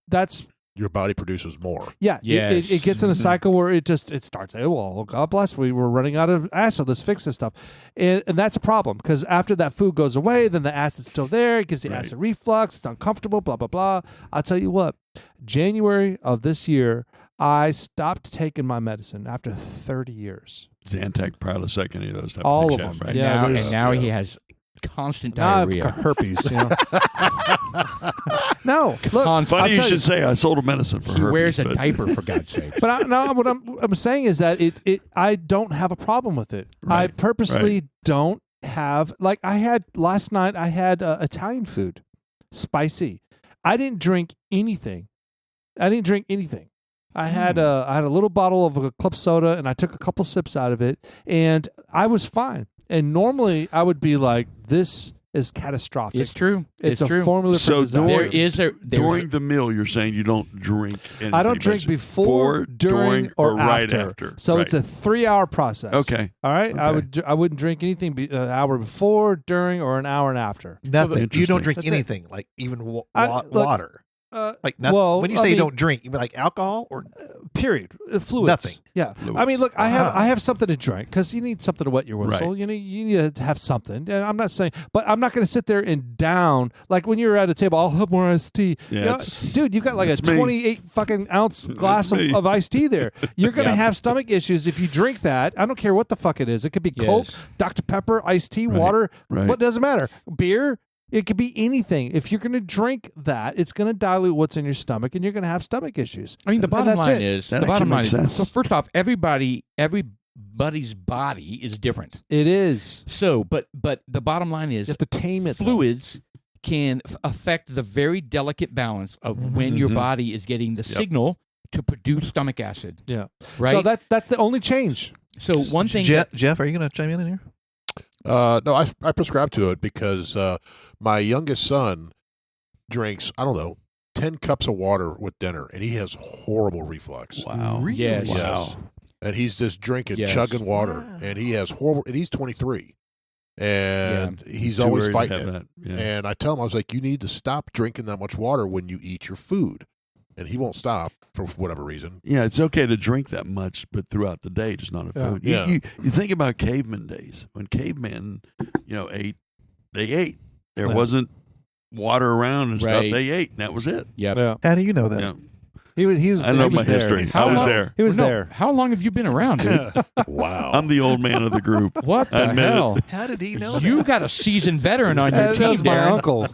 that's Your body produces more. yeah, Yes. it gets in a cycle where it starts. Oh, well, God bless, we're running out of acid. Let's fix this stuff, and that's a problem, because after that food goes away, then the acid's still there. It gives you acid reflux. It's uncomfortable. Blah blah blah. I'll tell you what. January of this year, I stopped taking my medicine after 30 years. Zantac, Prilosec, any of those type All of of things. them. Right? Yeah, and there's- now he has constant Now I've diarrhea. got herpes. You know? No, look. Constant. Funny you tell you- should say I sold a medicine for He herpes. wears a but- diaper, for God's sake. But what I'm saying is that I don't have a problem with it. I Right, purposely don't have, like, I had last night. I had Italian food, spicy. I didn't drink anything. I had a little bottle of a club soda, and I took a couple sips out of it, and I was fine. And normally I would be like, this is catastrophic. It's true. It's a true. formula for So disaster. during the meal, you're saying you don't drink anything. I don't drink basically. before, during, or right after. after. So Right. it's a 3-hour process. Okay. All right. Okay. I wouldn't drink anything an hour before, during, or an hour and after. Nothing. You Interesting. don't drink That's it. anything, like even Look, water. Like nothing. well, when you I say you mean- don't drink, you mean like alcohol or Period. Fluids. Nothing. Yeah. Fluids. I mean, look, I Wow. have something to drink, because you need something to wet your whistle. Right. You need to have something. And I'm not saying, but I'm not going to sit there and down, like when you're at a table. I'll have more iced tea. Yeah, You know, it's- dude, you got like a it's me. 28 fucking ounce glass me. of iced tea there. You're going to Yeah. have stomach issues if you drink that. I don't care what the fuck it is. It could be Yes. Coke, Dr. Pepper, iced tea, Right. water. Right. What doesn't matter? Beer. It could be anything. If you're going to drink that, it's going to dilute what's in your stomach, and you're going to have stomach issues. I mean, the And bottom that's line it. is That the bottom line actually is. makes So sense. first off, everybody's body is different. It is. So, but the bottom line is You have to tame it. though. fluids can affect the very delicate balance of when your Mhm. body is getting the signal to produce stomach acid. Yeah. Right. So that's the only change. So one thing Jeff, are you going to chime in here? No, I prescribe to it because my youngest son drinks, I don't know, 10 cups of water with dinner, and he has horrible reflux. Wow. Yes. Wow. Yes. And he's just drinking, Yes. chugging water, and he has horrible, and he's 23. And he's Too always worried to fighting have it. that. Yeah. And I tell him, I was like, you need to stop drinking that much water when you eat your food. And he won't stop for whatever reason. Yeah, it's okay to drink that much, but throughout the day, just not a Yeah. food. Yeah. You think about caveman days. When cavemen, ate, they ate. There Yeah. wasn't water around and stuff. Right. They ate, and that was it. Yep. Yeah. How do you know that? Yeah. He was I know he my was there. history. How I was long- there. He was No, there. How long have you been around, dude? Wow. I'm the old man of the group. What I the admit it. hell? How did he know You got a seasoned veteran on your That team, was my Darren. uncle.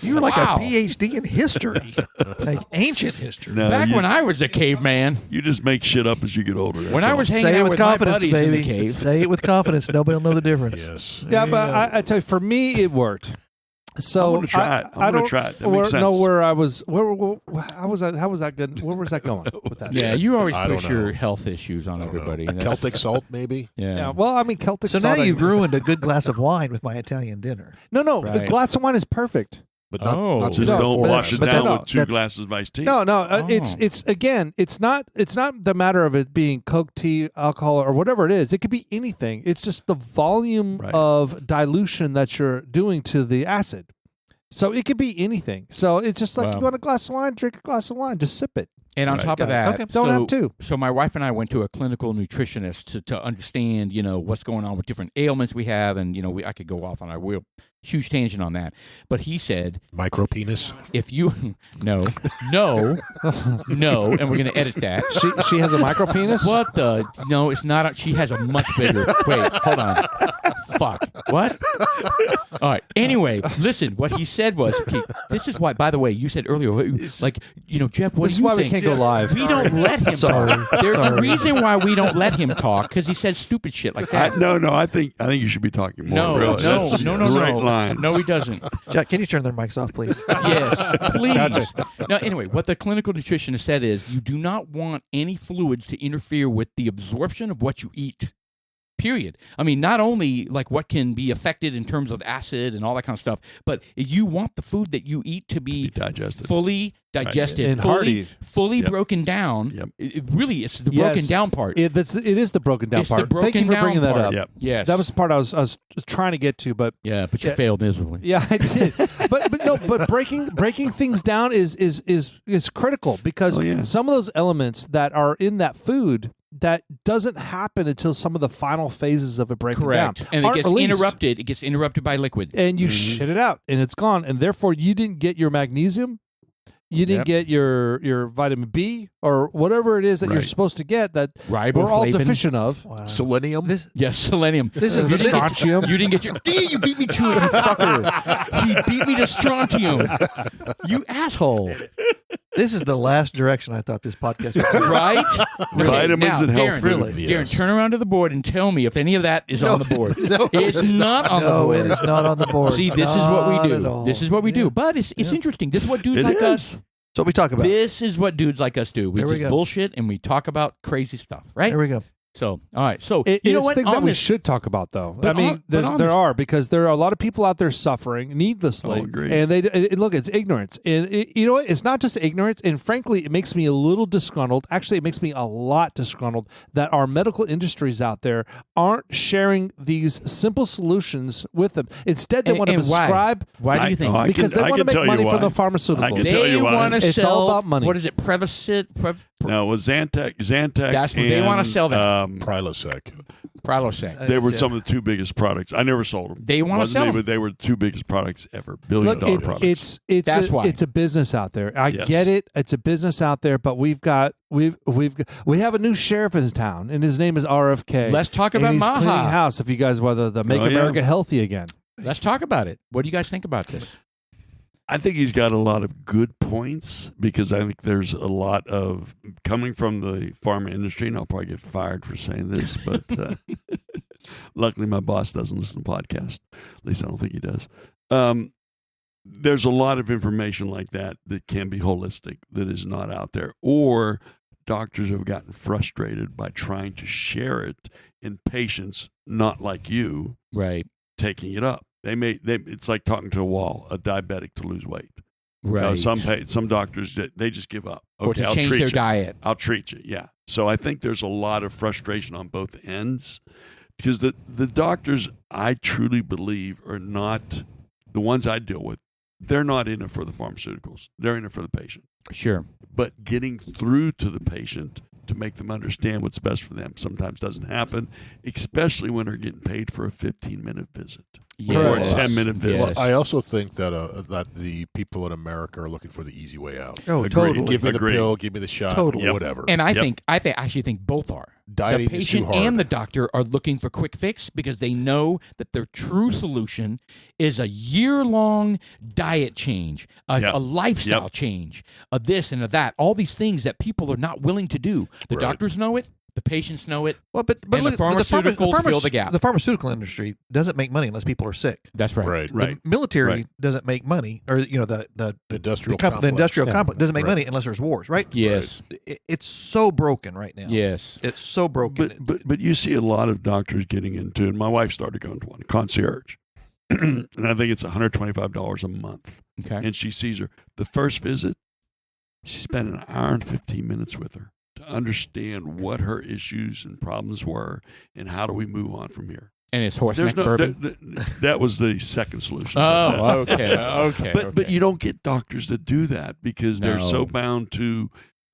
You're like Wow. a PhD in history, like ancient history. No, Back you, when I was a caveman, you just make shit up as you get older. when that's I all. was hanging Say it out with with my confidence, buddies in the baby. cave. Say it with confidence. Nobody will know the difference. Yes. Yeah, There but you go. I tell you, for me, it worked. So I'm gonna try it. I'm I gonna don't try it. That makes know sense. where I was. How was that good? Where was that going with that? Yeah, you always I don't push know. your health issues on I don't know. everybody. That's- Celtic salt, maybe? Yeah. Yeah. Well, I mean, Celtic. So now salt, you've ruined a good glass of wine with my Italian dinner. No, the Right. glass of wine is perfect. but not, Oh. not Just No, don't but wash it that's- down but with that's- 2 that's- glasses of iced tea. No, Oh. it's again, it's not the matter of it being Coke, tea, alcohol, or whatever it is. It could be anything. It's just the volume Right. of dilution that you're doing to the acid. So it could be anything. So it's just like Wow. you want a glass of wine, drink a glass of wine, just sip it. And on Right. top of Got it. that, Okay. Don't so, have to. So my wife and I went to a clinical nutritionist to understand, what's going on with different ailments we have, and I could go off on a real huge tangent on that. But he said, micro penis. if you no, and we're gonna edit that. She has a micro penis. What the? No, it's not. She has a much bigger. Wait, hold on. Fuck. What? All right. Anyway, listen. What he said was, okay, this is why. By the way, you said earlier, like, Jeff. What This is do you why we think? can't go live. We don't let him Sorry. talk. There's a Sorry. reason why we don't let him talk, because he says stupid shit like that. No, I think you should be talking more. No, really. That's no. great lines. No, he doesn't. Jack, can you turn their mics off, please? Yes, please. Now, anyway, what the clinical nutritionist said is you do not want any fluids to interfere with the absorption of what you eat. Period. I mean, not only like what can be affected in terms of acid and all that kind of stuff, but you want the food that you eat to be digested. fully digested, And fully hearty. Yep. broken down. Yep. It really, it's the Yes. broken down part. It is the broken down It's the part. Thank you broken for down bringing that part. up. Yep. Yes. That was the part I was trying to get to, but yeah, but you Yeah. failed miserably. yeah, I did. but breaking things down is critical because Oh, yeah. some of those elements that are in that food that doesn't happen until some of the final phases of it breaking Correct. down. And it aren't gets released. interrupted. It gets interrupted by liquid. And you shit it out, and it's gone, and therefore you didn't get your magnesium, you didn't Yep. get your vitamin B or whatever it is that you're Right. supposed to get that Riboflavin. we're all deficient of. Wow. Selenium. Yes, selenium. This is You the didn't get- strontium. You didn't get your. You beat me to it, you fucker. He beat me to strontium. You asshole. This is the last direction I thought this podcast was going. Right? Vitamins now, and health Darren, food. Really? Darren, Yes. turn around to the board and tell me if any of that is on the board. It's not on the No, board. it is not on the board. See, this is what we Not at do. all. This is what we do. But it's interesting. This is what dudes It like is. us. That's what we talk about. This is what dudes like us do. We There we just go. bullshit and we talk about crazy stuff, right? There we go. So, all right. So, It's you know what? things that On we this- should talk about, though. But I mean, on- but on there this- are because there are a lot of people out there suffering needlessly, Oh, agreed. and look, it's ignorance, and you know what? It's not just ignorance, and frankly, it makes me a little disgruntled. Actually, it makes me a lot disgruntled that our medical industries out there aren't sharing these simple solutions with them. Instead, they And- want to and why? prescribe Why do you think? I because can- they I want to can tell make you money from why. the pharmaceuticals. I can tell They you why. want to It's sell. all about money. What is it? Prevacid? No, it was Zantac. That's what they wanna and, sell that. Prilosec. Prilosec. They were Yeah. some of the two biggest products. I never sold them. They wanna Wasn't sell me, 'em. but they were the two biggest products ever. Look, Billion-dollar products. That's why. it's a business out there. I Yes. get it. It's a business out there, but we have a new sheriff in town, and his name is RFK. Let's talk and about he's cleaning Maha. house. If you guys whether the Make Oh, yeah. America Healthy again. Let's talk about it. What do you guys think about this? I think he's got a lot of good points because I think there's a lot of coming from the pharma industry, and I'll probably get fired for saying this, but luckily my boss doesn't listen to podcasts. At least I don't think he does. There's a lot of information like that can be holistic that is not out there, or doctors have gotten frustrated by trying to share it in patients not like you Right. taking it up. It's like talking to a wall, a diabetic to lose weight. Right. Some doctors they just give up. or Okay, to I'll change treat their you. diet. I'll treat you. Yeah. So I think there's a lot of frustration on both ends because the doctors I truly believe are not the ones I deal with. They're not in it for the pharmaceuticals. They're in it for the patient. Sure. But getting through to the patient to make them understand what's best for them sometimes doesn't happen, especially when they're getting paid for a 15-minute visit. Or a Yes. 10-minute visit. Yes. I also think that that the people in America are looking for the easy way out. Oh, Agreed. totally. Give me the Agreed. pill, give me the shot, Totally. Yep. whatever. And I Yep. actually think both are. Dieting The is too patient hard. and the doctor are looking for quick fix because they know that their true solution is a year-long diet change, a Yep. lifestyle Yep. change, a this and a that. All these things that people are not willing to do. The Right. doctors know it. The patients know it. Well, but And the look, pharmaceuticals fill the gap. The pharmaceutical industry doesn't make money unless people are sick. That's right. Right. Right. The military Right. doesn't make money, or the Industrial the complex. industrial Yeah. complex doesn't make Right. money unless there's wars, right? Yes. It's so broken right now. Yes. It's so broken. But you see a lot of doctors getting into it. My wife started going to one, concierge. And I think it's $125 a month. Okay. and she sees her. The first visit, she spent an hour and 15 minutes with her to understand what her issues and problems were and how do we move on from here. And it's horseneck bourbon. That was the second solution. Oh, okay. But you don't get doctors that do that because they're No. so bound to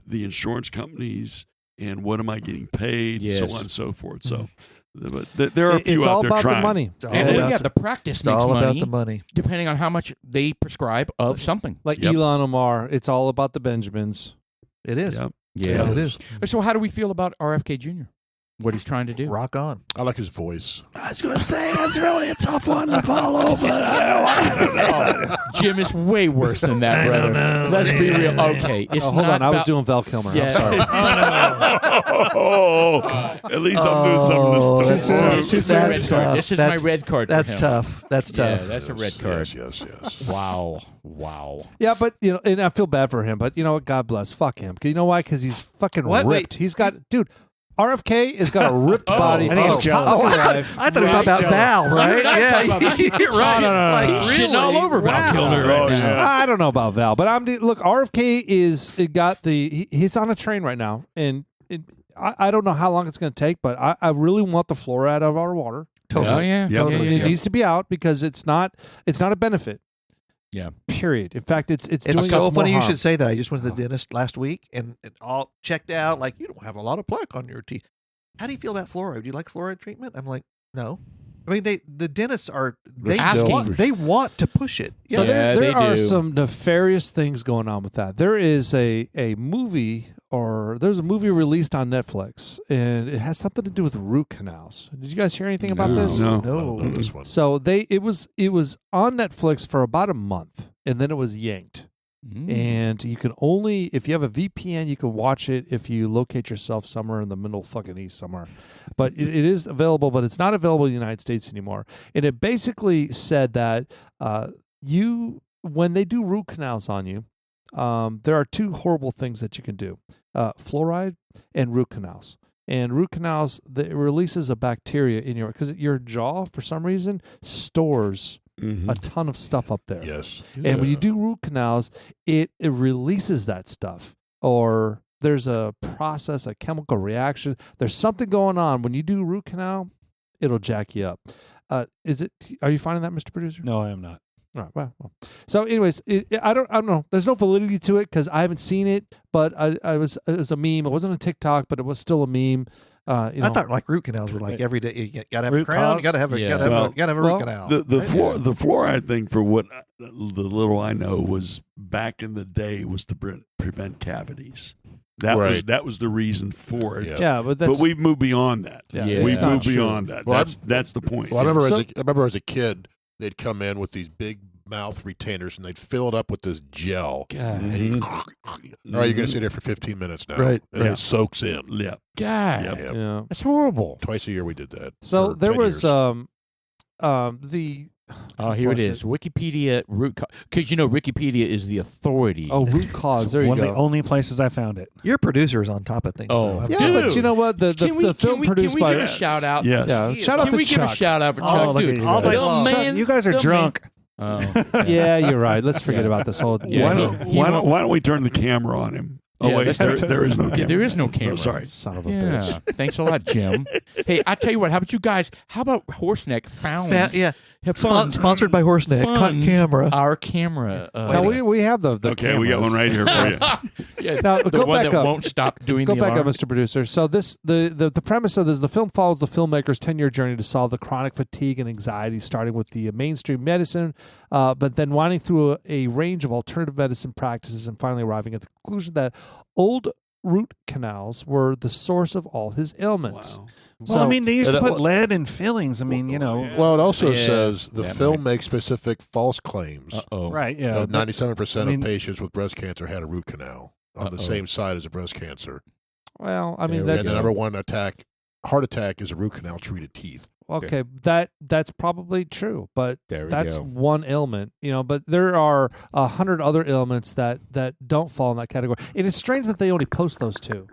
the insurance companies and what am I getting paid, Yes. so on and so forth. So, but there are a few It's all out there about trying. the money. It's all And about, yeah, the practice it's makes all money about the money. depending on how much they prescribe of something. Like Yep. Elon Omar, it's all about the Benjamins. It is. Yep. Yeah. It is. So how do we feel about RFK Jr.? What he's trying to do? Rock on. I like his voice. I was going to say that's really a tough one to follow, but I don't know. Jim is way worse than that, brother. Let's be real. Okay, it's Hold not on, I was about- doing Val Kilmer. Yeah. I'm sorry. At least I'm doing something to Too This is soon. my That's red card. tough. This is That's- my red card. for That's him. tough. That's Yeah, tough. that's a red card. Yes. Wow. Yeah, but and I feel bad for him. But you know what? God bless. Fuck him. 'Cause you know why? Because he's fucking What? ripped. Wait. He's got RFK has got a ripped body. I think he's jealous. Oh, I thought it was about Val, right? You're right. No. He's shitting all over Val Kilmer right Oh, now. yeah. I don't know about Val, but look. RFK he's on a train right now, and I don't know how long it's going to take, but I really want the fluoride out of our water. Totally. Oh yeah. Yep. Yeah, It yeah. needs to be out because it's not a benefit. Yeah. Period. In fact, it's doing It's us so more funny you harm. should say that. I just went to the dentist last week and all checked out. Like, you don't have a lot of plaque on your teeth. How do you feel about fluoride? Do you like fluoride treatment? I'm like, no. I mean, the dentists They're still- they want to push it. So Yeah, there they are do. some nefarious things going on with that. There is a movie, or there's a movie released on Netflix, and it has something to do with root canals. Did you guys hear anything about No. this? No. I don't know this one. So it was on Netflix for about a month, and then it was yanked. And you can only, if you have a VPN, you can watch it if you locate yourself somewhere in the middle fucking east somewhere. But it is available, but it's not available in the United States anymore. And it basically said that when they do root canals on you, there are two horrible things that you can do: fluoride and root canals. And root canals, it releases a bacteria in because your jaw, for some reason, stores Mhm. a ton of stuff up there. Yes. And when you do root canals, it releases that stuff. Or there's a process, a chemical reaction. There's something going on. When you do root canal, it'll jack you up. Are you finding that, Mr. Producer? No, I am not. All right. Well. So, anyways, I don't know. There's no validity to it because I haven't seen it. But it was a meme. It wasn't on TikTok, but it was still a meme. I thought like root canals were like every day. You gotta have Root a crown. cause? You gotta have a Yeah. gotta have Well, a gotta have a well, root canal. The fluoride thing, for what the little I know, was back in the day was to prevent cavities. That was the reason for it. Yeah. Yeah, but that's But we've moved beyond that. Yeah, Yeah. We've it's not moved true. beyond that. Well, That's the point. Well, I remember, So- I remember as a kid, they'd come in with these big mouth retainers and they'd fill it up with this gel. God. And you, Mhm. all right, you're going to sit there for 15 minutes now. Right. And Yeah. it soaks in. Yeah. God. Yep. Yep. Yeah. That's horrible. Twice a year we did that. So for there 10 was years. the Oh, here it bless is. Wikipedia root cause. Because Wikipedia is the authority. root cause. There you One of go. the only places I found it. Your producer is on top of things. Oh. though. Yeah, Dude. but you know what? The film produced can we by give a shout out? Yes. yeah. Shout out Can to we give a Chuck. shout out for Oh, Chuck? look at Dude, you all guys. day the long. man, You guys are the drunk. Man. Yeah, you're right. Let's forget Yeah. about this whole. Yeah, why, he- don't, he why, won't- don't, why don't we turn the camera on him? Oh, Yeah, wait, that's- there is no camera. Yeah, there is no camera. Oh, sorry. Son of a Yeah. bitch. Thanks a lot, Jim. Hey, I tell you what. How about you guys? How about Horseneck found? Yeah. Have Sponsored by Horseneck. Cut fund camera. Our camera. Now we have the Okay, we got cameras. one right here for you. Yeah, Now, the go one back that up. won't stop doing Go the back alarm. up, Mr. Producer. So the premise of this, the film follows the filmmaker's 10-year journey to solve the chronic fatigue and anxiety, starting with the mainstream medicine, but then winding through a range of alternative medicine practices and finally arriving at the conclusion that old root canals were the source of all his ailments. Wow. Well, I mean, they used to Well, put lead in fillings. I mean, you know. Well, it also Yeah. says the That film makes specific false claims. Uh-oh. Right, yeah. 97% I mean- of patients with breast cancer had a root canal on the Uh-oh. same side as a breast cancer. Well, I mean There we that. And the number one heart attack is a root canal treated teeth. Okay, that's probably true, but There we that's go. one ailment, but there are 100 other ailments that don't fall in that category. And it's strange that they only post those two.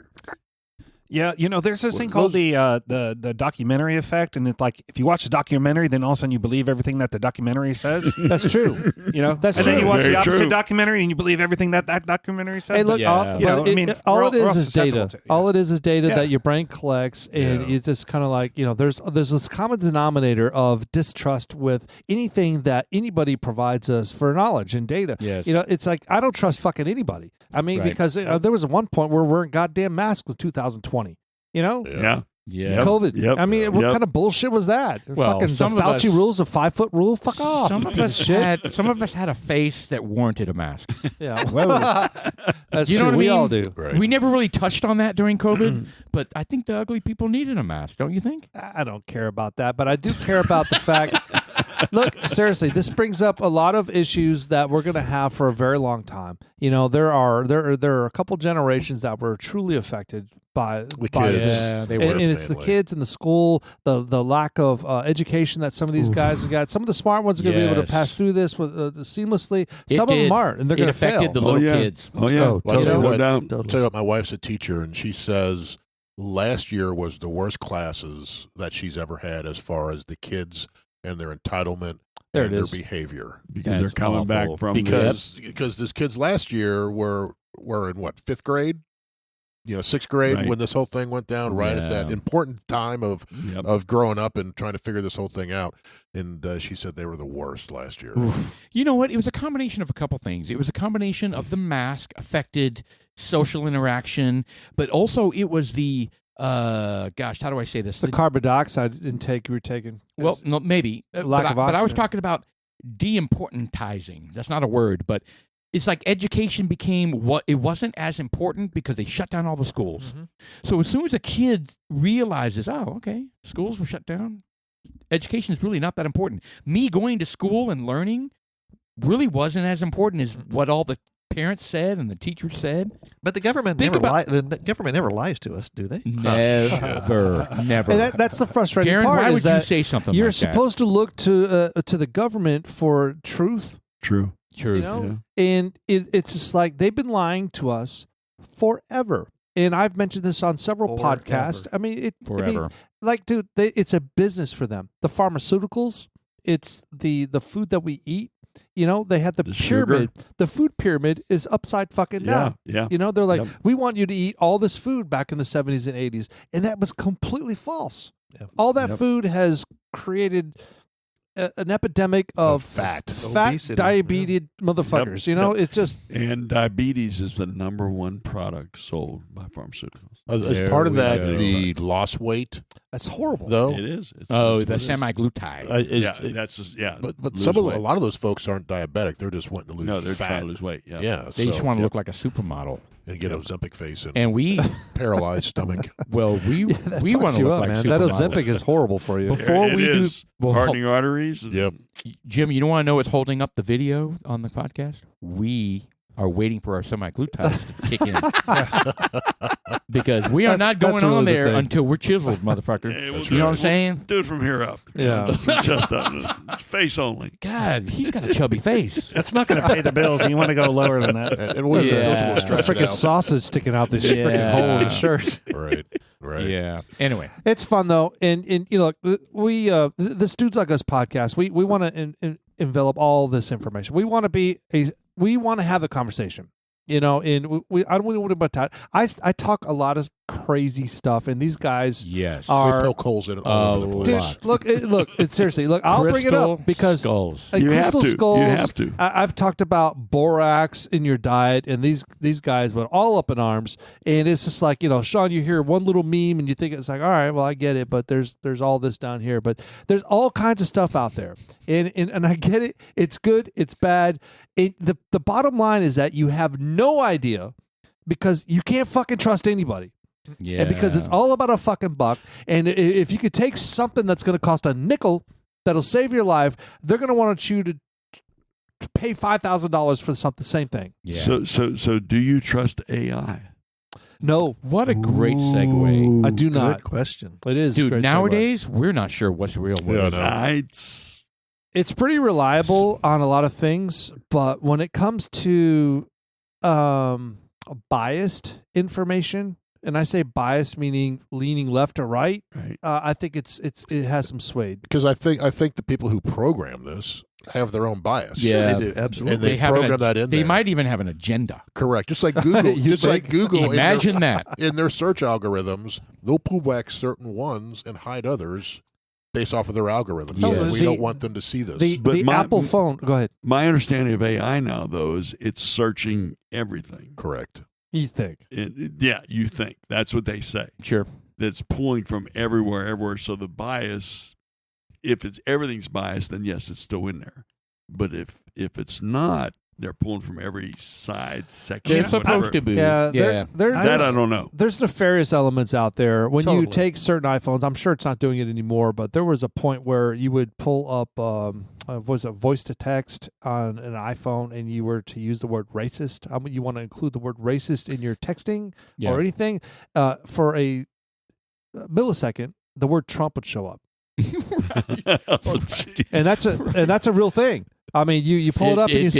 Yeah, there's this thing called the documentary effect, and it's like if you watch the documentary, then all of a sudden you believe everything that the documentary says. That's true. That's true. Then you watch Very the opposite true. documentary, and you believe everything that documentary says. Hey, look, Yeah. all we're it is all is susceptible data. to it, yeah. All it is data Yeah. that your brain collects, and it's just kind of like there's this common denominator of distrust with anything that anybody provides us for knowledge and data. Yes. It's like I don't trust fucking anybody. I mean, Right. because there was one point where we're wearing goddamn masks in 202020. Yeah. Yeah. Yep. COVID. Yep. I mean, what Yep. kind of bullshit was that? Well, fucking the some of Fauci us- rules, a 5-foot rule. Fuck off. Some you of piece us of shit. had a face that warranted a mask. Yeah. Whoa. That's You know true. what I We mean? all do. Right. We never really touched on that during COVID, but I think the ugly people needed a mask, don't you think? I don't care about that, but I do care about the fact. Look, seriously, this brings up a lot of issues that we're going to have for a very long time. There are a couple generations that were truly affected by The by kids. this. Yeah, they And, were. and it's the mainly. kids in the school, the lack of education that some of these guys have got. Some of the smart ones are going to be able to Yes. pass through this with seamlessly. It Some of them did. aren't, and they're It going to fail. affected the little yeah. kids. Oh yeah. Oh, Well, I'll tell you no what, doubt. I'll tell you what, my wife's a teacher, and she says last year was the worst classes that she's ever had as far as the kids and their entitlement There and it their is. behavior. Because they're That's coming back awful. from Because these kids last year were in what, 5th grade? 6th grade Right. when this whole thing went down, right at that Yeah. important time of Yep. growing up and trying to figure this whole thing out. And she said they were the worst last year. You know what? It was a combination of a couple things. It was a combination of the mask affected social interaction, but also it was the how do I say this? The carbon dioxide intake you were taking. Well, no, maybe. Lack of but I was oxygen. talking about de-importantizing. That's not a word, but it's like education became what it wasn't as important because they shut down all the schools. Mhm. So as soon as a kid realizes, oh, okay, schools were shut down, education is really not that important. Me going to school and learning really wasn't as important as what all the parents said and the teachers said. But the government Think the government never lies to us, do they? Never, never. And that's the frustrating Darren, part. why is would you that say something you're like that? supposed to look to the government for truth, True. Truth. and it's just like they've been lying to us forever. And I've mentioned this on several Forever. podcasts. I mean, Forever. like, dude, it's a business for them. The pharmaceuticals, it's the food that we eat. They had the The sugar. pyramid. The food pyramid is upside fucking down. Yeah. They're like, Yep. we want you to eat all this food back in the 70s and 80s. And that was completely false. Yeah. All that Yep. food has created an epidemic of fat. Obesity. diabetes motherfuckers. Yep. It's just, And diabetes is the number one product sold by pharmaceuticals. As There part of we that, go. the lost weight, that's horrible. though. It is. It's, Oh, it's the what it is. semaglutide. Is, Yeah, that's just, but lose a weight. lot of those folks aren't diabetic. They're just wanting to lose No, they're fat. trying to lose weight. Yeah. Yeah, They just want to yeah. look like a supermodel. and get Ozempic face and And we, paralyzed stomach. well, we That we fucks want to you look up, like man. That supermodels. Ozempic is horrible for you. Before It we do, is. well, Hardening arteries. And, Yep. Jim, you don't want to know what's holding up the video on the podcast? We are waiting for our semaglutide to kick in because we are not going That's really on the there thing. until we're chiseled, motherfuckers. Hey, we'll You know what I'm do it. saying? Do it from here up. Yeah. Just up. It's face only. God, he's got a chubby face. That's not going to pay the bills. You want to go lower than that. And we'll, Yeah. we'll The stretch it freaking out. sausage sticking out this freaking Yeah. hole in the shirt. Right. Right. Yeah. Anyway, It's fun though, and look, we the Dudes Like Us podcast. We want to envelop all this information. We want to have the conversation. And we I don't want about that. I talk a lot of crazy stuff, and these guys yes. We are. poke holes in it all over the A place. lot. Look, it's seriously. Look, I'll bring it Crystal up because skulls. like You have crystal to. skulls. You have to. I've talked about borax in your diet, and these guys went all up in arms. And it's just like, Sean, you hear one little meme, and you think it's like, all right, well, I get it, but there's all this down here, but there's all kinds of stuff out there, and I get it. It's good. It's bad. The bottom line is that you have no idea because you can't fucking trust anybody. Yeah. And because it's all about a fucking buck. And if you could take something that's going to cost a nickel that'll save your life, they're going to want you to pay $5,000 for the same thing. Yeah. So do you trust AI? No, What a great segue. I do Good not. question. It is. a Dude, great segue. nowadays, we're not sure what's real. What Yeah, isn't. no. It's pretty reliable on a lot of things, but when it comes to biased information, and I say bias meaning leaning left or right, Right. I think it has some swayed. Because I think the people who program this have their own bias. Yeah. They do. Absolutely. And they have program that in They there. might even have an agenda. Correct. Just like Google. You just like think? Google. Imagine that. In their search algorithms, they'll pull back certain ones and hide others based off of their algorithms. Yeah. So we The- don't want them to see this. But The Apple phone. Go ahead. My understanding of AI now, though, is it's searching everything. Correct. You think? Yeah, you think. That's what they say. Sure. That's pulling from everywhere. So the bias, if everything's biased, then yes, it's still in there. But if it's not, they're pulling from every side section. They're whatever. supposed to be. Yeah. Yeah. That I don't know. There's nefarious elements out there. When you Totally. take certain iPhones, I'm sure it's not doing it anymore, but there was a point where you would pull up voice to text on an iPhone and you were to use the word racist. You want to include the word racist in your texting Yeah. or anything. For a millisecond, the word Trump would show up. Oh, geez. And that's a real thing. I mean, you pull it up and you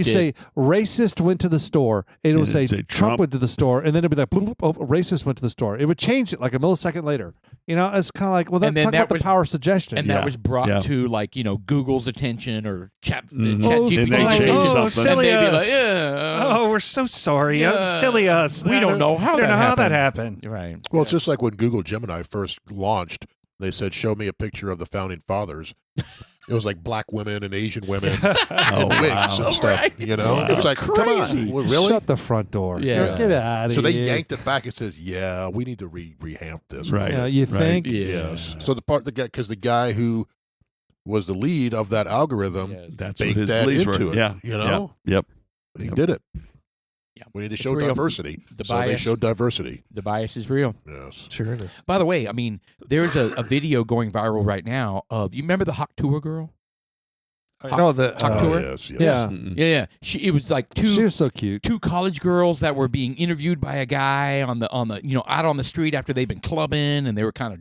say racist went to the store, and it would say It'd say Trump Trump. went to the store, and then it'd be like boop, boop, oh, racist went to the store. It would change it like a millisecond later. You know, it's kind of like, well, And then talk that about the was- power of suggestion. And Yeah. that was brought Yeah. to Google's attention or chat Mhm. Oh, GPT. And they fine. change Oh, something. silly and they'd be like, us. yeah. Oh, we're so sorry. Yeah. Silly us. We don't know how I don't that know how that happened. happened. Right. Well, it's just like when Google Gemini first launched. They said, "Show me a picture of the founding fathers." It was like black women and Asian women and Oh, wigs wow. and stuff. You know, Wow. it's like, come on, well, really? Shut the front door. Yeah. Get out of So here. they yanked it back. It says, "Yeah, we need to rehab this." Right. Yeah, you Right. think? Yeah. Yes. So the guy who was the lead of that algorithm, Yes. That's what baked his that beliefs into were. it. Yeah. You know, Yep. he Yep. did it. Yeah. We need to It's show real. diversity. The So they bias. showed diversity. The bias is real. Yes. Sure it is. By the way, I mean, there's a video going viral right now of, you remember the Hawk Tour girl? No, the Hawk Tour? Yes. Yes. Yeah. Mm-mm. Yeah. It was like She two was so cute. college girls that were being interviewed by a guy on the out on the street after they've been clubbing, and they were kind of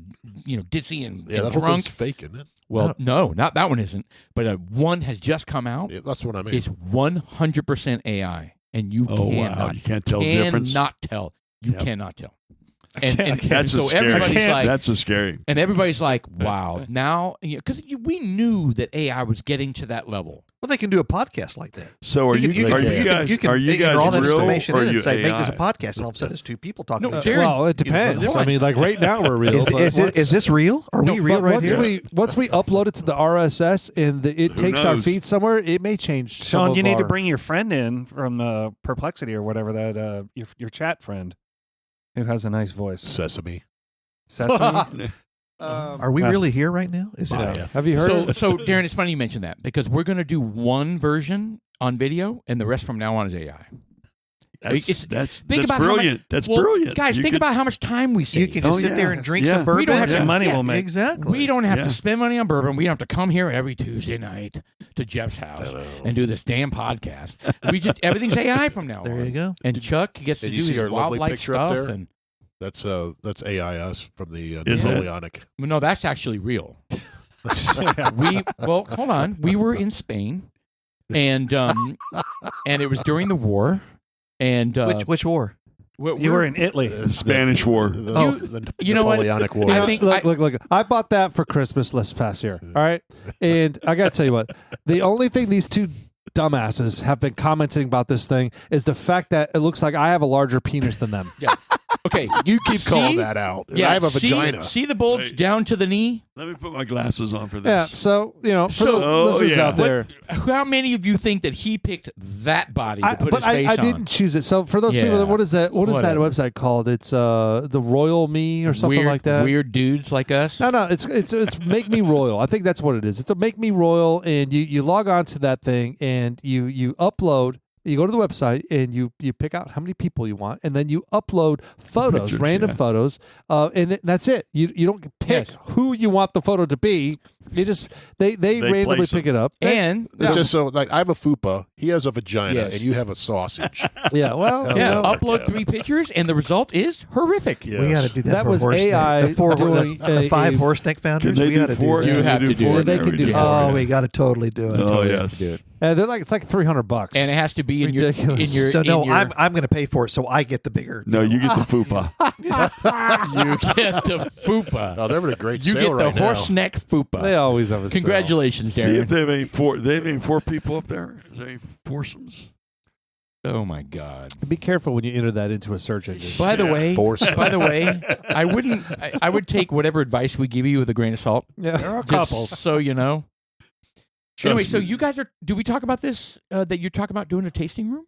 ditzy and, Yeah, and that whole drunk. thing's fake, isn't it? Well, no, not that one isn't. But one has just come out. Yeah, that's what I mean. It's 100% AI, and you Oh, cannot wow. You can't tell the difference. cannot tell. You Yep. cannot tell. I can't- That's so a scary. everybody's like, That's a scary. and everybody's like, wow. Now, because we knew that AI was getting to that level. Well, they can do a podcast like that. So are you guys enter all that real information or in are you and say, make this a AI? podcast, and all of a sudden it's two people talking No, to each Jared- other. Well, it depends. I mean, like right now we're real. but once- Is this real? Are No, we real but right once here? once we upload it to the RSS and it takes our knows? feed somewhere, it may change. some Sean, of you need to our- bring your friend in from Perplexity or whatever that your chat friend who has a nice voice. Sesame. Sesame. Are we really here right now? Is it? Yeah. Have you heard? So Darren, it's funny you mentioned that, because we're going to do one version on video, and the rest from now on is AI. That's Think about how much- brilliant. That's Well, brilliant. Guys, You think could- about how much time we save. You can just Oh, sit there yeah. and drink Yeah. some bourbon. We don't have How much to- money yeah, we'll make. Exactly. We don't have Yeah. to spend money on bourbon. We don't have to come here every Tuesday night to Jeff's house and do this damn podcast. Everything's AI from now on. There you go. And Chuck gets to Did do you see his our lovely wildlife picture up stuff. there? And That's AI us from the Is it? Napoleonic. well, no, that's actually real. Hold on. We were in Spain, and it was during the war. And Which war? You were in Italy. The Spanish War. The you know what? Napoleonic War. I think- look. I bought that for Christmas this past year. All right, and I got to tell you what. The only thing these two dumbasses have been commenting about this thing is the fact that it looks like I have a larger penis than them. yeah. Okay. You keep calling See? that out. And Yeah. I have a see- vagina. See the bulge Hey. down to the knee? Let me put my glasses on for Yeah, this. so for So- those Oh, listeners yeah. out there, How many of you think that he picked that body to put but his face I on? didn't choose it. So for those people, Yeah. what is that? What is that Whatever. website called? It's the Royal Me or something weird, like that. Weird dudes like us. No, it's Make Me Royal. I think that's what it is. It's a Make Me Royal, and you log on to that thing, and you upload. You go to the website and you pick out how many people you want, and then you upload photos, Pictures, random yeah. photos, and that's it. You don't pick Yes. who you want the photo to be. they randomly place pick it up. And It's just so like I have a fupa, he has a vagina, Yes. and you have a sausage. Yeah, well, Yeah. you know, upload 3 pictures, and the result is horrific. Yes. We got to do that. That for was horse AI neck. doing the 5 horse neck founders. Can they We do got to do 4? that. You Can have they to do do 4? it. They can do Oh, we got to totally do it. Oh yes. Dude. it's like $300, And it has to be It's in your, ridiculous. in your. So no, in your, I'm going to pay for it, so I get the bigger. No, you get the fupa. You get the fupa. Oh, they're in a great You sale get the right now. horse neck fupa. They always have a sale. Congratulations, See if Darren. they have any 4. They have any 4 people up there. Is there any foursomes? Oh my God. Be careful when you enter that into a search engine. By the way, Force. by the way, I wouldn't. I would take whatever advice we give you with a grain of salt. Yeah. There are Just couples. so you know. Trust Anyway, so me. you guys are. Do we talk about this? That you're talking about doing a tasting room?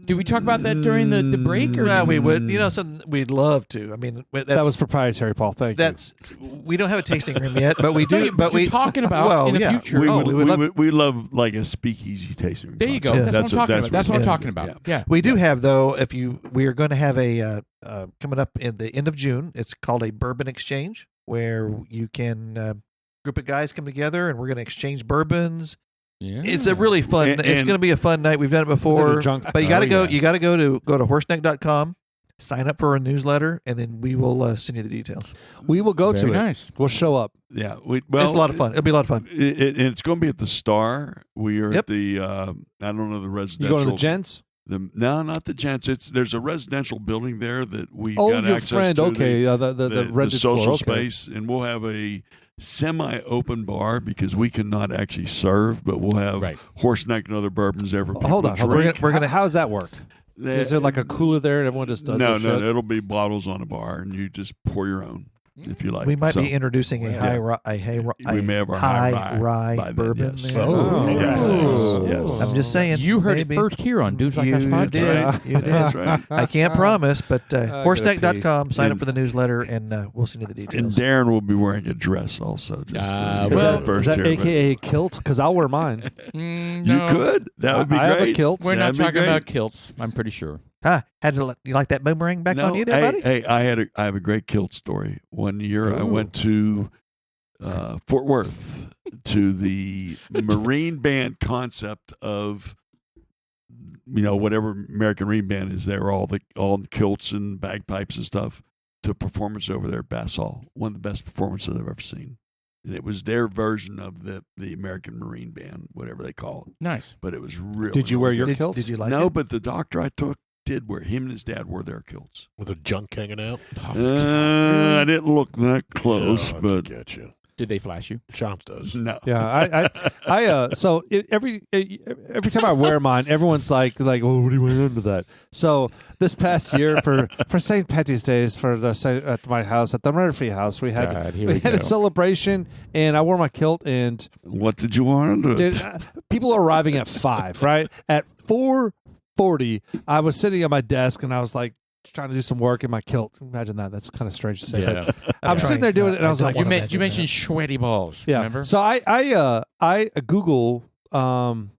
Did we talk about that during the break? Or Well, we would, something we'd love to. I mean, that's, That was proprietary, Paul. Thank you. that's. We don't have a tasting room yet, but we No, do. you- But you're we talking about well, in the yeah. future. We, Oh, would, we we, would love- would, we love like a speakeasy tasting room. There you go. concept. That's what I'm talking about. That's what I'm we're talking doing. about. Yeah. We do have though. We are going to have a coming up in the end of June. It's called a bourbon exchange, where you can group of guys come together and we're going to exchange bourbons. Yeah. It's a really fun. And- it's and- going to be a fun night. We've done it before, drunk? but you got to Oh, go. yeah. You got to go to horseneck.com, sign up for a newsletter, and then we will send you the details. We will go Very to it. nice. We'll show up. Yeah, It's a lot of fun. It'll be a lot of fun. And it's going to be at the Star. We are Yep. at the I don't know the You residential. go to the gents? No, not the gents. There's a residential building there that we Oh, got your access friend. to. Okay, the rented social floor. Okay. space, and we'll have a semi-open bar because we cannot actually serve, but we'll have Right. horse neck and other bourbons there for people Hold on. to We're drink. gonna. How does that work? Is there like a cooler there and everyone just does no, their shit? it'll be bottles on a bar, and you just pour your own if you like. We might So, be introducing a we may have our high rye by then, bourbon yes. there. Oh, yes. I'm just saying. You heard maybe. it first here on Dudes Like You Us podcast. did. You did. That's right. I can't promise, but gotta horseneck.com, sign up And- for the newsletter, and we'll send you the And details. Darren will be wearing a dress also. Just well, Is that AKA a kilt? Because I'll wear mine. Mm, you no, could. That would be I great. have a kilt. We're not That'd be talking great. about kilts. I'm pretty sure. Huh? You like that boomerang back No, on you there, buddy? Hey, I have a great kilt story. One year I went to Fort Worth to the Marine Band concept of whatever American Marine Band is there, all the kilts and bagpipes and stuff, to a performance over there at Bass Hall. One of the best performances I've ever seen. And it was their version of the American Marine Band, whatever they call it. Nice. But it was real. Did you wear your Did, kilt? did you like No, it? but the doctor I took did wear. Him and his dad wore their kilts. with a junk hanging out. I didn't look that close, Oh, I but get you. Did they flash you? Chomps does. no. Yeah, so every time I wear mine, everyone's like, well, what are you wearing under that? So this past year for St. Patty's Days at my house, at the Murphy house, we had God, here we we had go. a celebration, and I wore my kilt, and What did you want to do? dude, people are arriving at 5, right? At 4:40, I was sitting at my desk, and I was like trying to do some work in my kilt. Imagine that. That's kind of strange to say. Yeah. I was sitting there doing it, and I was don't like, wanna You imagine mentioned sweaty balls. yeah. Remember? So I Google in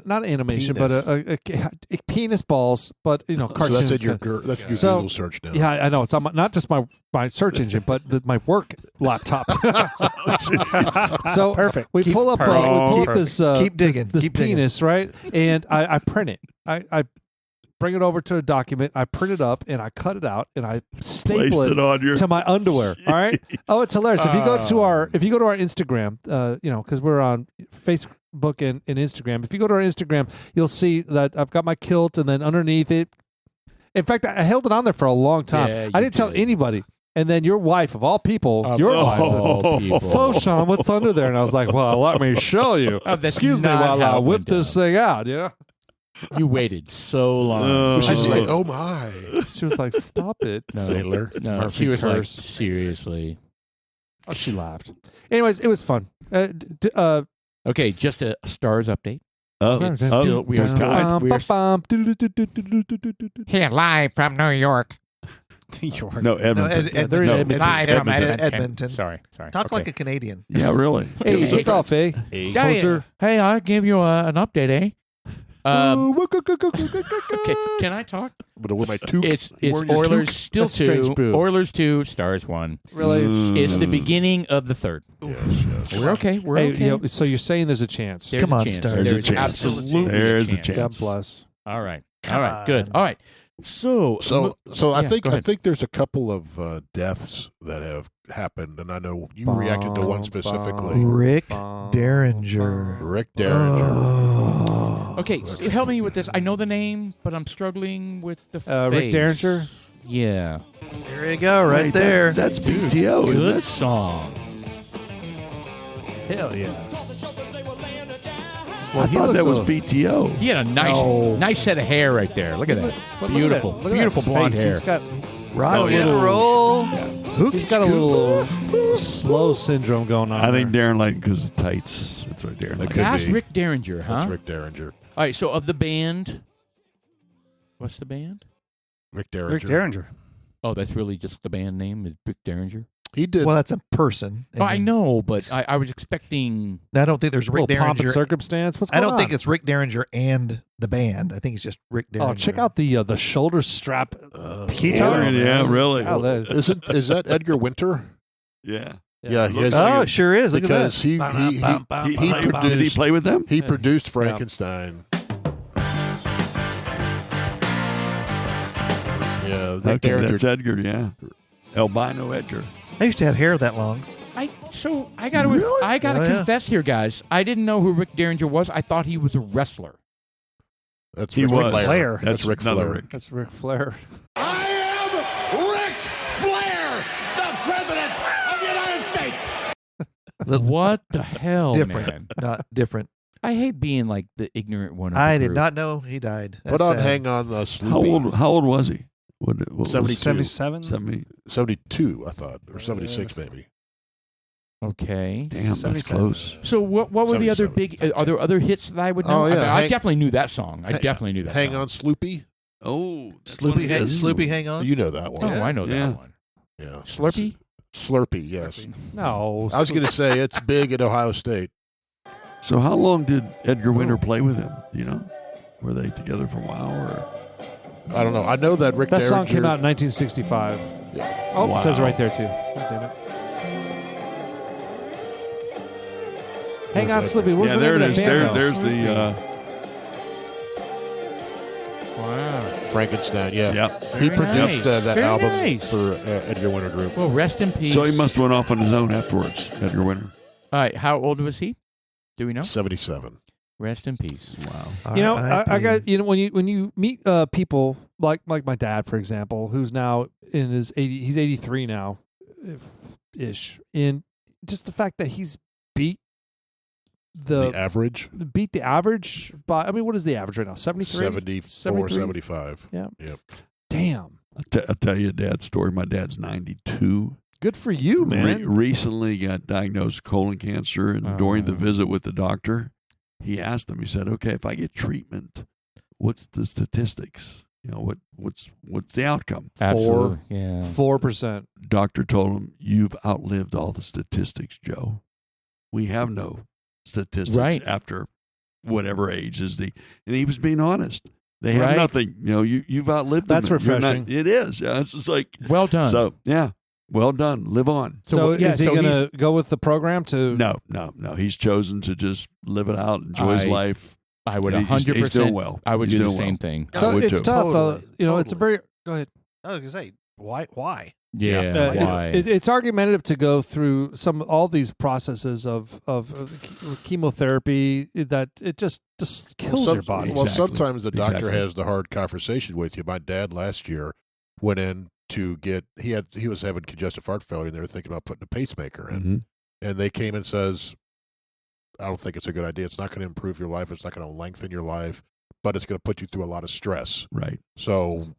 not animation Penis. but a penis balls, but So cartoons. that's your your So- Google search now. Yeah, I know it's on not just my search engine, but my work laptop. So Perfect. we pull up Perfect. this Keep digging. this Keep digging. penis, right? And I print it. I bring it over to a document. I print it up and I cut it out and I staple Placed it it on your to my underwear. All right. Oh, it's hilarious. If you go to our Instagram, because we're on Facebook and Instagram. If you go to our Instagram, you'll see that I've got my kilt, and then underneath it. In fact, I held it on there for a long time. Yeah, I you didn't tell did. anybody. And then your wife, of all people, Of your all wife. people. So, Sean, what's under there? And I was like, well, let me show you. Oh, that's Excuse me not while how I it whip went this thing out, You waited so long. Oh. She's Uh, like, oh my, She was like, stop it. No. sailor. No, Murphy she was like, curse. seriously. Oh, she laughed. Anyways, it was fun. Okay, just a stars update. Oh, Still, we are God. Here, live from New York. York. No, Edmonton. Ed- they're in no, Edmonton. Live from Edmonton. Edmonton. Edmonton. Sorry. Talk Okay. like a Canadian. Yeah, really. Hey, Okay. take off, eh? Yeah, Hoser. Hey, I give you an update, eh? Okay, can I talk? But with my two, It's wearing your Oilers toque. still That's strange 2. brew. Oilers 2, Stars 1. Really? It's the beginning of the third. Yes. We're okay. We're Hey, okay. you know, so you're saying there's a chance? There's Come a on, chance. Stars. There's a There's chance. absolutely There's a chance. chance. God bless. All right. Come All right. Good. on. All right. So I yeah, think go I ahead. think there's a couple of deaths that have happened, and I know you reacted to one specifically. Rick Bum, Derringer. Rick Derringer. Oh. Okay, so help me with this. I know the name, but I'm struggling with the Rick face. Derringer? Yeah. There you go, right Wait, there. That's BTO. isn't Good it? song. Hell yeah. I he thought looks that was a- BTO. He had a nice, No. nice set of hair right there. Look at that. But Beautiful, look at that beautiful blonde face. hair. He's got, Rock Oh, and yeah. roll. he's got a little slow syndrome going on. I think there. Darren liked it because of tights. That's what Darren That liked. could That's be. Rick Derringer, huh? That's Rick Derringer. All right, so of the band, what's the band? Rick Derringer. Rick Derringer. Oh, that's really just the band name is Rick Derringer. He did. Well, that's a person. Oh, I know, but I was expecting. I don't think there's A Rick little pomp and Derringer. circumstance. What's I going don't on? think it's Rick Derringer and the band. I think it's just Rick Derringer. Oh, check out the shoulder strap guitar. Yeah, really. Oh, that- is that Edgar Winter? Yeah. Yeah, he has. Oh, it sure is. Look at that. because he Did he produced play with them? he produced Frankenstein. Yeah, Rick Okay, Derringer. that's Edgar. Yeah. Albino Edgar. I used to have hair that long. I gotta Really? I gotta Oh, yeah. confess here, guys. I didn't know who Rick Derringer was. I thought he was a wrestler. That's He Ric was. Flair. That's Ric another Flair. Rick. That's Ric Flair. I am Ric Flair, the President of the United States. What the hell, Different. man? Not different. I hate being like the ignorant one. Of I the did group. not know he died. Put That's on sad. Hang On How Sloopy. old was he? What was 72. 77? 70. 72, I thought, or 76 maybe. Okay. Damn, that's 77. close. So what were the other 77. big? Are there other hits that I would know? Oh, yeah, I Hang- definitely knew that song. I definitely knew that. Hang song. On Sloopy. Oh, that's what Sloopy, it hang, is. Sloopy, hang on. You know that Oh, one. I know Yeah. that one. Yeah. Slurpee. Slurpee, yes. No. I was going to say it's big at Ohio State. So how long did Edgar Winter play with him? Do you know? Were they together for a while? Or I don't know. I know that Rick That Derringer. song came out in 1965. Yeah. Oh, Wow. it says it right there too. God damn it. Hang on, Slippy. What's yeah, the there name it of is. that band? There's the. Wow. Frankenstein, yeah. Yeah. He Very produced nice. that Very album nice. for Edgar Winter Group. Well, rest in peace. So he must have went off on his own afterwards, Edgar Winter. All right. How old was he? Do we know? 77. Rest in peace. Wow. You know, I R.I.P. got when you meet people like my dad, for example, who's now in his 80, he's 83 now, ish, and just the fact that he's beat The average? beat the average by, I mean, what is the average right now? 73? 74, 75. Yeah. Yep. Damn. I'll tell you a dad's story. My dad's 92. Good for you, man. Recently got diagnosed colon cancer, and during the visit with the doctor, he asked him. He said, "Okay, if I get treatment, what's the statistics? You know, what's the outcome?" Absolutely. Yeah. 4%. Doctor told him, "You've outlived all the statistics, Joe. We have no statistics Right. after whatever age is the." And he was being honest. They have Right. nothing. You know, you've outlived them. That's You're not- refreshing. it is. Yeah, it's just like Well done. so. Yeah, well done. Live on. So, yeah, is he so going to go with the program to? No. He's chosen to just live it out, enjoy his I- life. I would He's 100%. doing well. I would He's do the doing same well. thing. So I would it's too. tough. Totally. It's a very. Go ahead. I was going to say, why? Yeah. Why? It's argumentative to go through all these processes of chemotherapy that it just kills your body. Well, Exactly. sometimes the doctor Exactly. has the hard conversation with you. My dad last year went in to get he was having congestive heart failure, and they were thinking about putting a pacemaker in. Mhm. And they came and says, "I don't think it's a good idea. It's not going to improve your life. It's not going to lengthen your life, but it's going to put you through a lot of stress." Right. So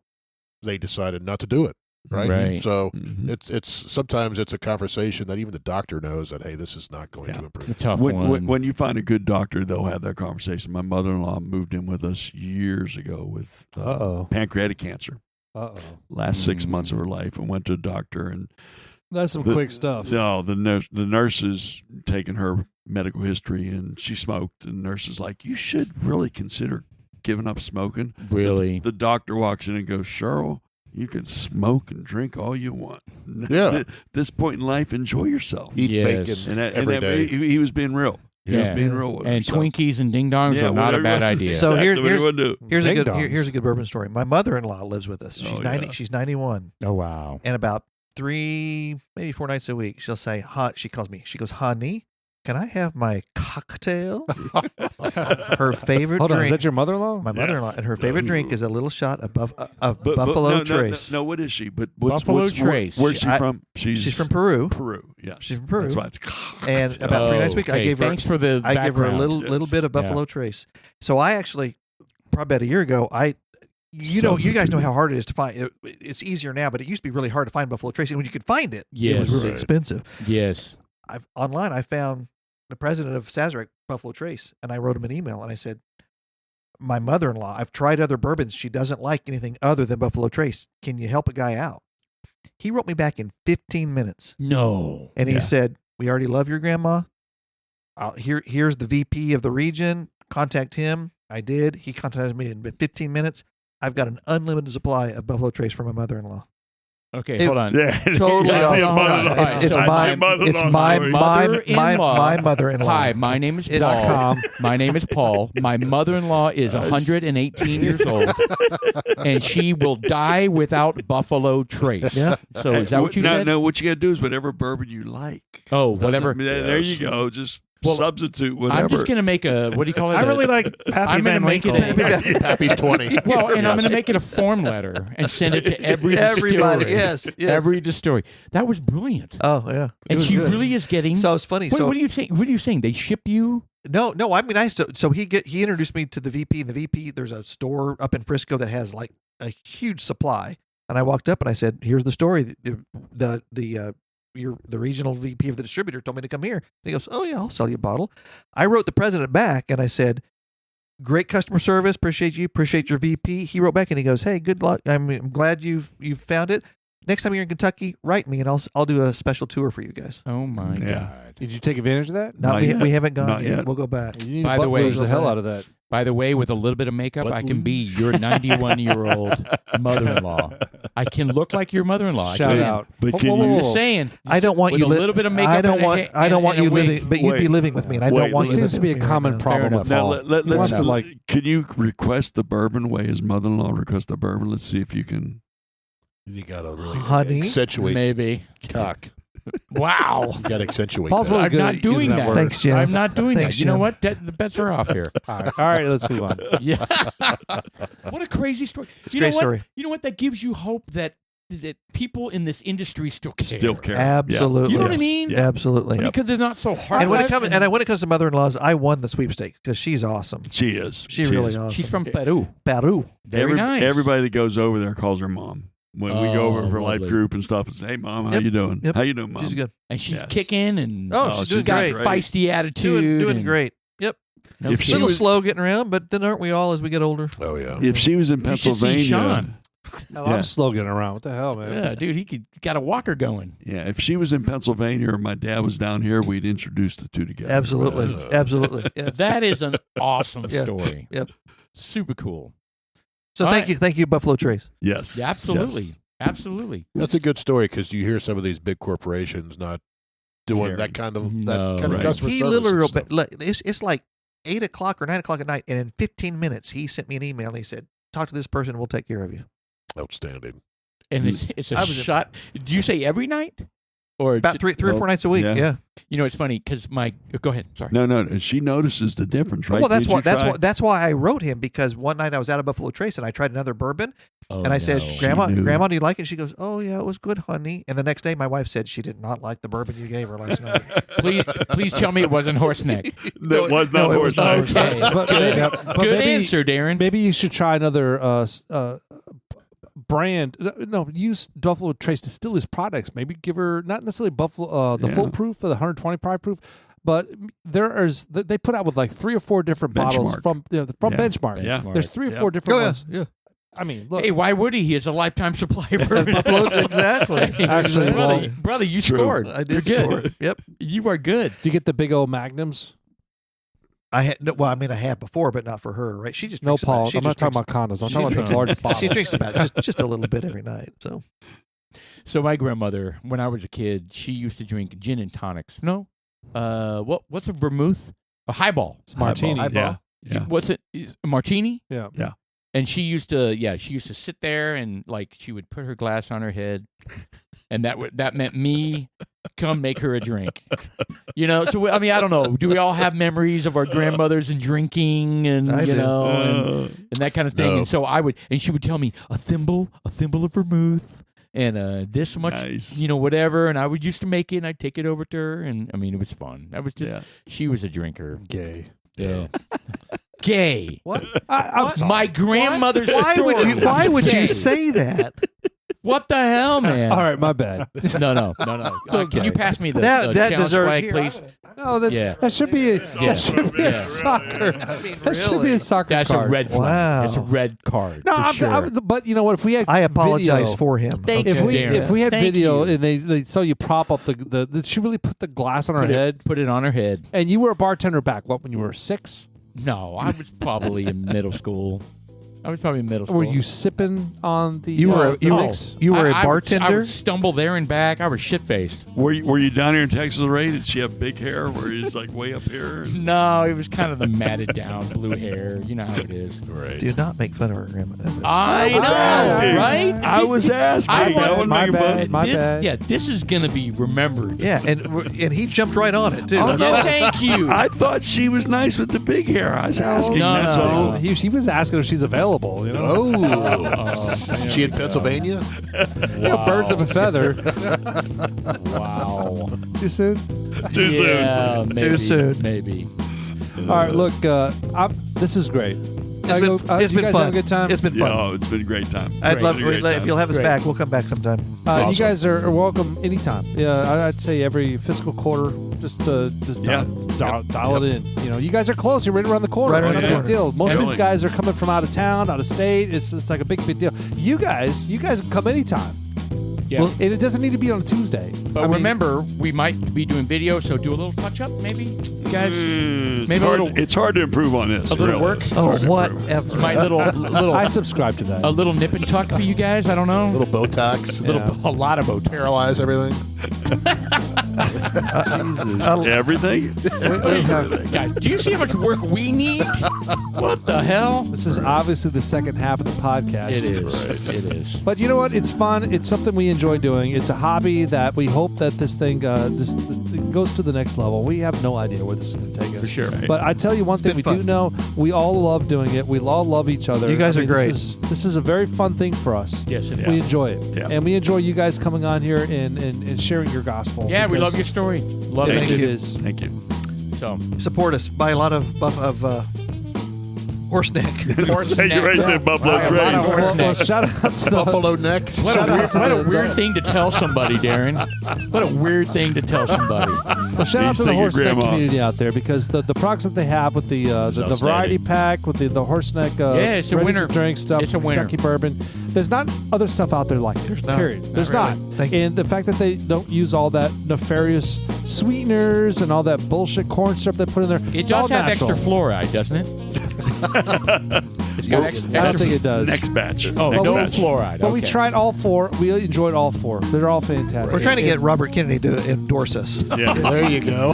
they decided not to do it. Right. Right. So Mhm. it's sometimes it's a conversation that even the doctor knows that, hey, this is not going Yeah. to improve. The tough When, one. when you find a good doctor, they'll have that conversation. My mother-in-law moved in with us years ago with Uh-oh. pancreatic cancer. Uh-oh. Last 6 months of her life, and went to a doctor, and That's some The- quick stuff. no, the nurses taking her medical history, and she smoked. And the nurse is like, "You should really consider given up smoking. Really? The doctor walks in and goes, Cheryl, you can smoke and drink all you want. Yeah. At this point in life, enjoy yourself. Eat Yes. bacon And every day. he was being real. He was being real with And himself. Twinkies and ding dongs Yeah, are not a whatever. bad idea. So Exactly what he here's would do. here's a Ding good dongs. here's a good bourbon story. My mother-in-law lives with us. She's Oh, 90. yeah. She's 91, oh wow. and about 3 maybe 4 nights a week she'll say, She calls me. She goes, honey, can I have my cocktail? Her favorite Hold on, drink. is that your mother-in-law? My mother-in-law, Yes. and her favorite drink is a little shot of But Buffalo no, Trace. No, what is she? But Buffalo Trace. Where's she I- from? She's from Peru, Peru. Yes. She's from Peru. That's why it's and about 3 nights a week, I Okay, gave her Thanks for the I give her a background. little Yes. bit of Buffalo Trace. So I actually, probably about a year ago, you guys know how hard it is to find. It's easier now, but it used to be really hard to find Buffalo Trace. And when you could find it, it Yes. was really Right. expensive. Yes. Online, I found the president of Sazerac Buffalo Trace, and I wrote him an email, and I said, my mother-in-law, I've tried other bourbons. She doesn't like anything other than Buffalo Trace. Can you help a guy out? He wrote me back in 15 minutes. No. And he said, we already love your grandma. Here's the VP of the region. Contact him. I did. He contacted me in 15 minutes. I've got an unlimited supply of Buffalo Trace from my mother-in-law. Okay, It- hold on. Yeah. Totally I see a awesome. mother-in-law. It's I see a mother-in-law my story. my mother-in-law. Hi, my name is It's Paul. .com. My name is Paul. My mother-in-law is 118 years old, and she will die without Buffalo Trace. Yeah. So is that what you said? No, what you got to do is whatever bourbon you like. Oh, whatever. There you go. Just Well, substitute whatever. I'm just gonna make a what do you call it? I really A- like Pappy I'm gonna Van make it Winkle. a, Pappy's 20. well, and I'm gonna make it a form letter and send it to every Everybody. distillery. Yes. Every distillery. That was brilliant. Oh yeah. It And was she good. really is getting. So it's funny. Wait, so what are you saying? What are you saying? They ship you? no. I mean, so he introduced me to the VP, and the VP, there's a store up in Frisco that has like a huge supply. And I walked up and I said, "Here's the story. The regional VP of the distributor told me to come here." And he goes, "Oh yeah, I'll sell you a bottle." I wrote the president back and I said, "Great customer service. Appreciate you. Appreciate your VP." He wrote back and he goes, "Hey, good luck. I'm glad you've found it. Next time you're in Kentucky, write me and I'll do a special tour for you guys." Oh my Yeah. god! Did you take advantage of that? No, Not we yet. haven't gone Not yet. yet. We'll go back. You need By to the way- butt-load the hell out of that. By the way, with a little bit of makeup, I can be your 91-year-old mother-in-law. I can look like your mother-in-law. I Shout can. out. But Whoa, can whoa, whoa, you- whoa. Just saying. I don't want with you a little bit of makeup. I don't and a want. ha- I don't and want a you wig. living, but you'd be Wait. living with me, and I Wait, don't want It you. seems to be a living with me common right now. problem enough. with Now Paul. let's He wants to, like. Can you request the bourbon way his mother-in-law request the bourbon? Let's see if you can. You got to really Honey? accentuate Maybe. cock. Wow. You got to accentuate Paul's that. really I'm good not at using doing that that. word. Thanks, Jim. I'm not doing Thanks, that. You know Jim. what? The bets are off here. All right, let's move on. Yeah. What a crazy story. It's a You know great what? story. You know what? That gives you hope that people in this industry still care. Still care. Absolutely. You know what I Yes. mean? Yeah. Absolutely. Because they're not so hard. And when it comes to mother-in-laws, I won the sweepstakes because she's awesome. She is. She really is. awesome. She's from Peru. Peru. Very nice. Everybody that goes over there calls her mom. When we go over Oh, for life lovely. group and stuff and say, "Hey, mom, how Yep. you doing? Yep. How you doing, mom?" She's good. And she's Yeah. kicking and Oh, she's doing got great. feisty attitude. Doing and- great. Yep. No If A she little was- slow getting around, but then aren't we all as we get older? Oh, yeah. If she was in You should see Pennsylvania, Sean. Hell, Yeah. I'm slow getting around. What the hell, man? Yeah, dude, he got a walker going. yeah, if she was in Pennsylvania or my dad was down here, we'd introduce the two together. Absolutely. Absolutely. Yeah. That is an awesome Yeah. story. Yep. Super cool. So All thank right. you, Buffalo Trace. Yes. Yeah, absolutely. Yes. Absolutely. That's a good story because you hear some of these big corporations not doing Caring. that kind of No. kind of Right. customer He service. and literally, stuff. it's like 8 o'clock or 9 o'clock at night, and in 15 minutes, he sent me an email and he said, "Talk to this person, and we'll take care of you." Outstanding. And it's a I was- shot. Do you say every night? Or About three or Well, 4 nights a week. yeah. Yeah. You know, it's funny because go ahead. Sorry. No. She notices the difference, right? Well, that's Did why. you try? That's why I wrote him, because one night I was out of Buffalo Trace and I tried another bourbon Oh, and I said, no. "Grandma, She knew. Grandma, do you like it?" She goes, "Oh yeah, it was good, honey." And the next day, my wife said she did not like the bourbon you gave her last night. please tell me it wasn't horse neck. That was not it was horse not neck. horse Okay. But Good, good maybe- answer, Darren. Maybe you should try another brand. No, use Buffalo Trace Distillery's products. Maybe give her not necessarily Buffalo the Yeah. full proof for the 120 proof proof, but they put out with like 3 or 4 different bottles Benchmark. from Yeah. Benchmark. Yeah. There's 3 or Yep. 4 different Oh, yeah. ones. Yeah. I mean, look. Hey, why would he? He has a lifetime supply of bourbon. Exactly. Actually, brother, you True. scored. I did You're good. score. Yep. You are good. Do you get the big old magnums? I had no, well, I mean, I have before, but not for her, right? She just No, drinks about- Paul. she I'm not just talking drinks- about condoms. I'm she talking about drinks- the large bottles. She drinks about just a little bit every night. So So my grandmother, when I was a kid, she used to drink gin and tonics. No, what's a vermouth? A highball. It's martini. Yeah. Yeah. What's it? A martini? Yeah. Yeah. And she used to sit there and like she would put her glass on her head, and that meant me come make her a drink. So I mean, I don't know. Do we all have memories of our grandmothers and drinking and I do. and that kind of thing? No. And so and she would tell me a thimble of vermouth. And this much, Nice. whatever. And I would used to make it, and I'd take it over to her, and I mean, it was fun. That was just, Yeah. she was a drinker. Gay. Yeah. Gay. what? I'm sorry. My grandmother's Why would you? story. Why would Gay. you say that? What the hell, man? All right, my bad. No. okay. Can you pass me the That challenge deserves flag, here, please? No, that Yeah. that should be a Yeah. that should be a Yeah. soccer. I mean, That should be a soccer That's card. a red flag. Wow. It's a red card. No, for sure. but you know what? If we had, I apologize video, for him. Thank If you, we Darren. if we had Thank video you. and they saw you prop up did she really put the glass on her head? Put it on her head. And you were a bartender back when you were 6? No, I was probably in middle school. Were you sipping on the? You were the you, mix? you were a I bartender. would stumble there and back. I was shit faced. Were you down here in Texas, Ray? Did she have big hair? Where he's like way up here? No, it was kind of the matted down blue hair. You know how it is. Right. Do not make fun of her grandmother. I was know, asking. right? I was asking. I I want- wouldn't my make bad. fun. My this, bad. Yeah, this is gonna be remembered. Yeah, and he jumped right on it too. Oh, That's no. all. Thank you. I thought she was nice with the big hair. I was asking. No, that's no. all. He was asking if she's available. You know, Oh, she in Pennsylvania? Wow. birds of a feather. Wow. Too soon. Too soon. Yeah, maybe, Too soon. Maybe. All right, look, this is great. It's been, it's you been guys fun. have a good time. It's been Yeah, fun. oh, it's been a great time. I'd Great. love Been a great if time. you'll have us Great. back. We'll come back sometime. You Awesome. guys are welcome anytime. Yeah, I'd say every fiscal quarter. Just Yeah. dial it in. You guys are close. You're right around the corner. Right It's around not the a big corner. deal. Most of these Totally. guys are coming from out of town, out of state. It's like a big deal. You guys can come anytime. Yeah. And it doesn't need to be on a Tuesday. But I mean, remember, we might be doing video, so do a little touch up, maybe, you guys. It's Maybe a hard, little- it's hard to improve on this. A little really. work? It's Oh, hard to improve. whatever. My little I subscribe to that. a little nip and tuck for you guys. I don't know. A little Botox. A lot of Botox. Paralyze everything. Everything? Guys, do you see how much work we need? What the hell? This is obviously the second half of the podcast. It is. It is. But you know what? It's fun. It's something we enjoy doing. It's a hobby that we hope that this thing just goes to the next level. We have no idea where this is going to take us. For sure. But I tell you one thing we been do fun. know: we all love doing it. We all love each other. You guys are great. This is a very fun thing for us. Yes, it is. We enjoy it, Yeah. and we enjoy you guys coming on here and sharing your gospel. Yeah, we love because your story. Love it. Thank it. It you. is. Thank you. So, Support us. Buy a lot of horse neck. horse Hey, you ready to say Buffalo Buy a lot of Trace? horse Well, neck. shout out to the Buffalo neck. What Shout a, out weird, to what a the- weird thing to tell somebody, Darren. What a weird thing to tell somebody. Well, shout out He's to the thinking horse neck grandma. community out there because the products that they have with the outstanding. variety pack with the horse neck it's a ready winner. to drink stuff, It's a winner. Kentucky bourbon. There's not other stuff out there like it. There's not. Period. Not There's really. not. Thank you. And the fact that they don't use all that nefarious sweeteners and all that bullshit corn syrup they put in there. It it's all does have natural. extra fluoride, doesn't it? It's got extra, I don't think it does. Next batch. Oh, Next no batch. fluoride. But we okay. tried all four. We enjoyed all four. They're all fantastic. We're trying to get Robert Kennedy to endorse us. Yeah. There you go.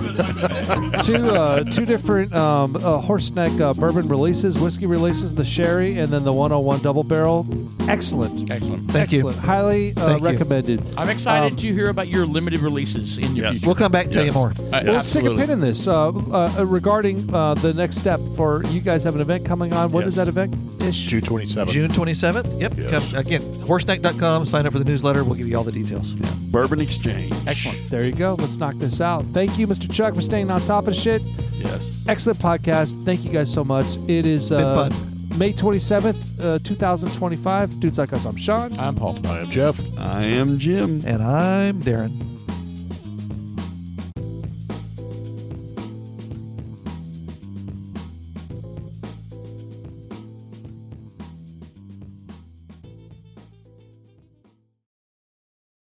two different horse neck bourbon releases, whiskey releases, the sherry and then the 101 double barrel. Excellent. Excellent. Thank you. Excellent. Highly Thank you. recommended. I'm excited to hear about your limited releases in your Yes. future. We'll come back and tell you Yes. more. Let's stick a Absolutely. pin in this regarding the next step for you guys have an event coming on. When is Yes. that event? Ish. June 27th. June 27th. Yep. Yes. Come, again, horseneck.com. Sign up for the newsletter. We'll give you all the details. Bourbon Exchange. Excellent. There you go. Let's knock this out. Thank you, Mr. Chuck, for staying on top of shit. Yes. Excellent podcast. Thank you guys so much. It is Been fun. May 27th, 2025. Dudes Like Us, I'm Sean. I'm Paul. I am Jeff. I am Jim. And I'm Darren.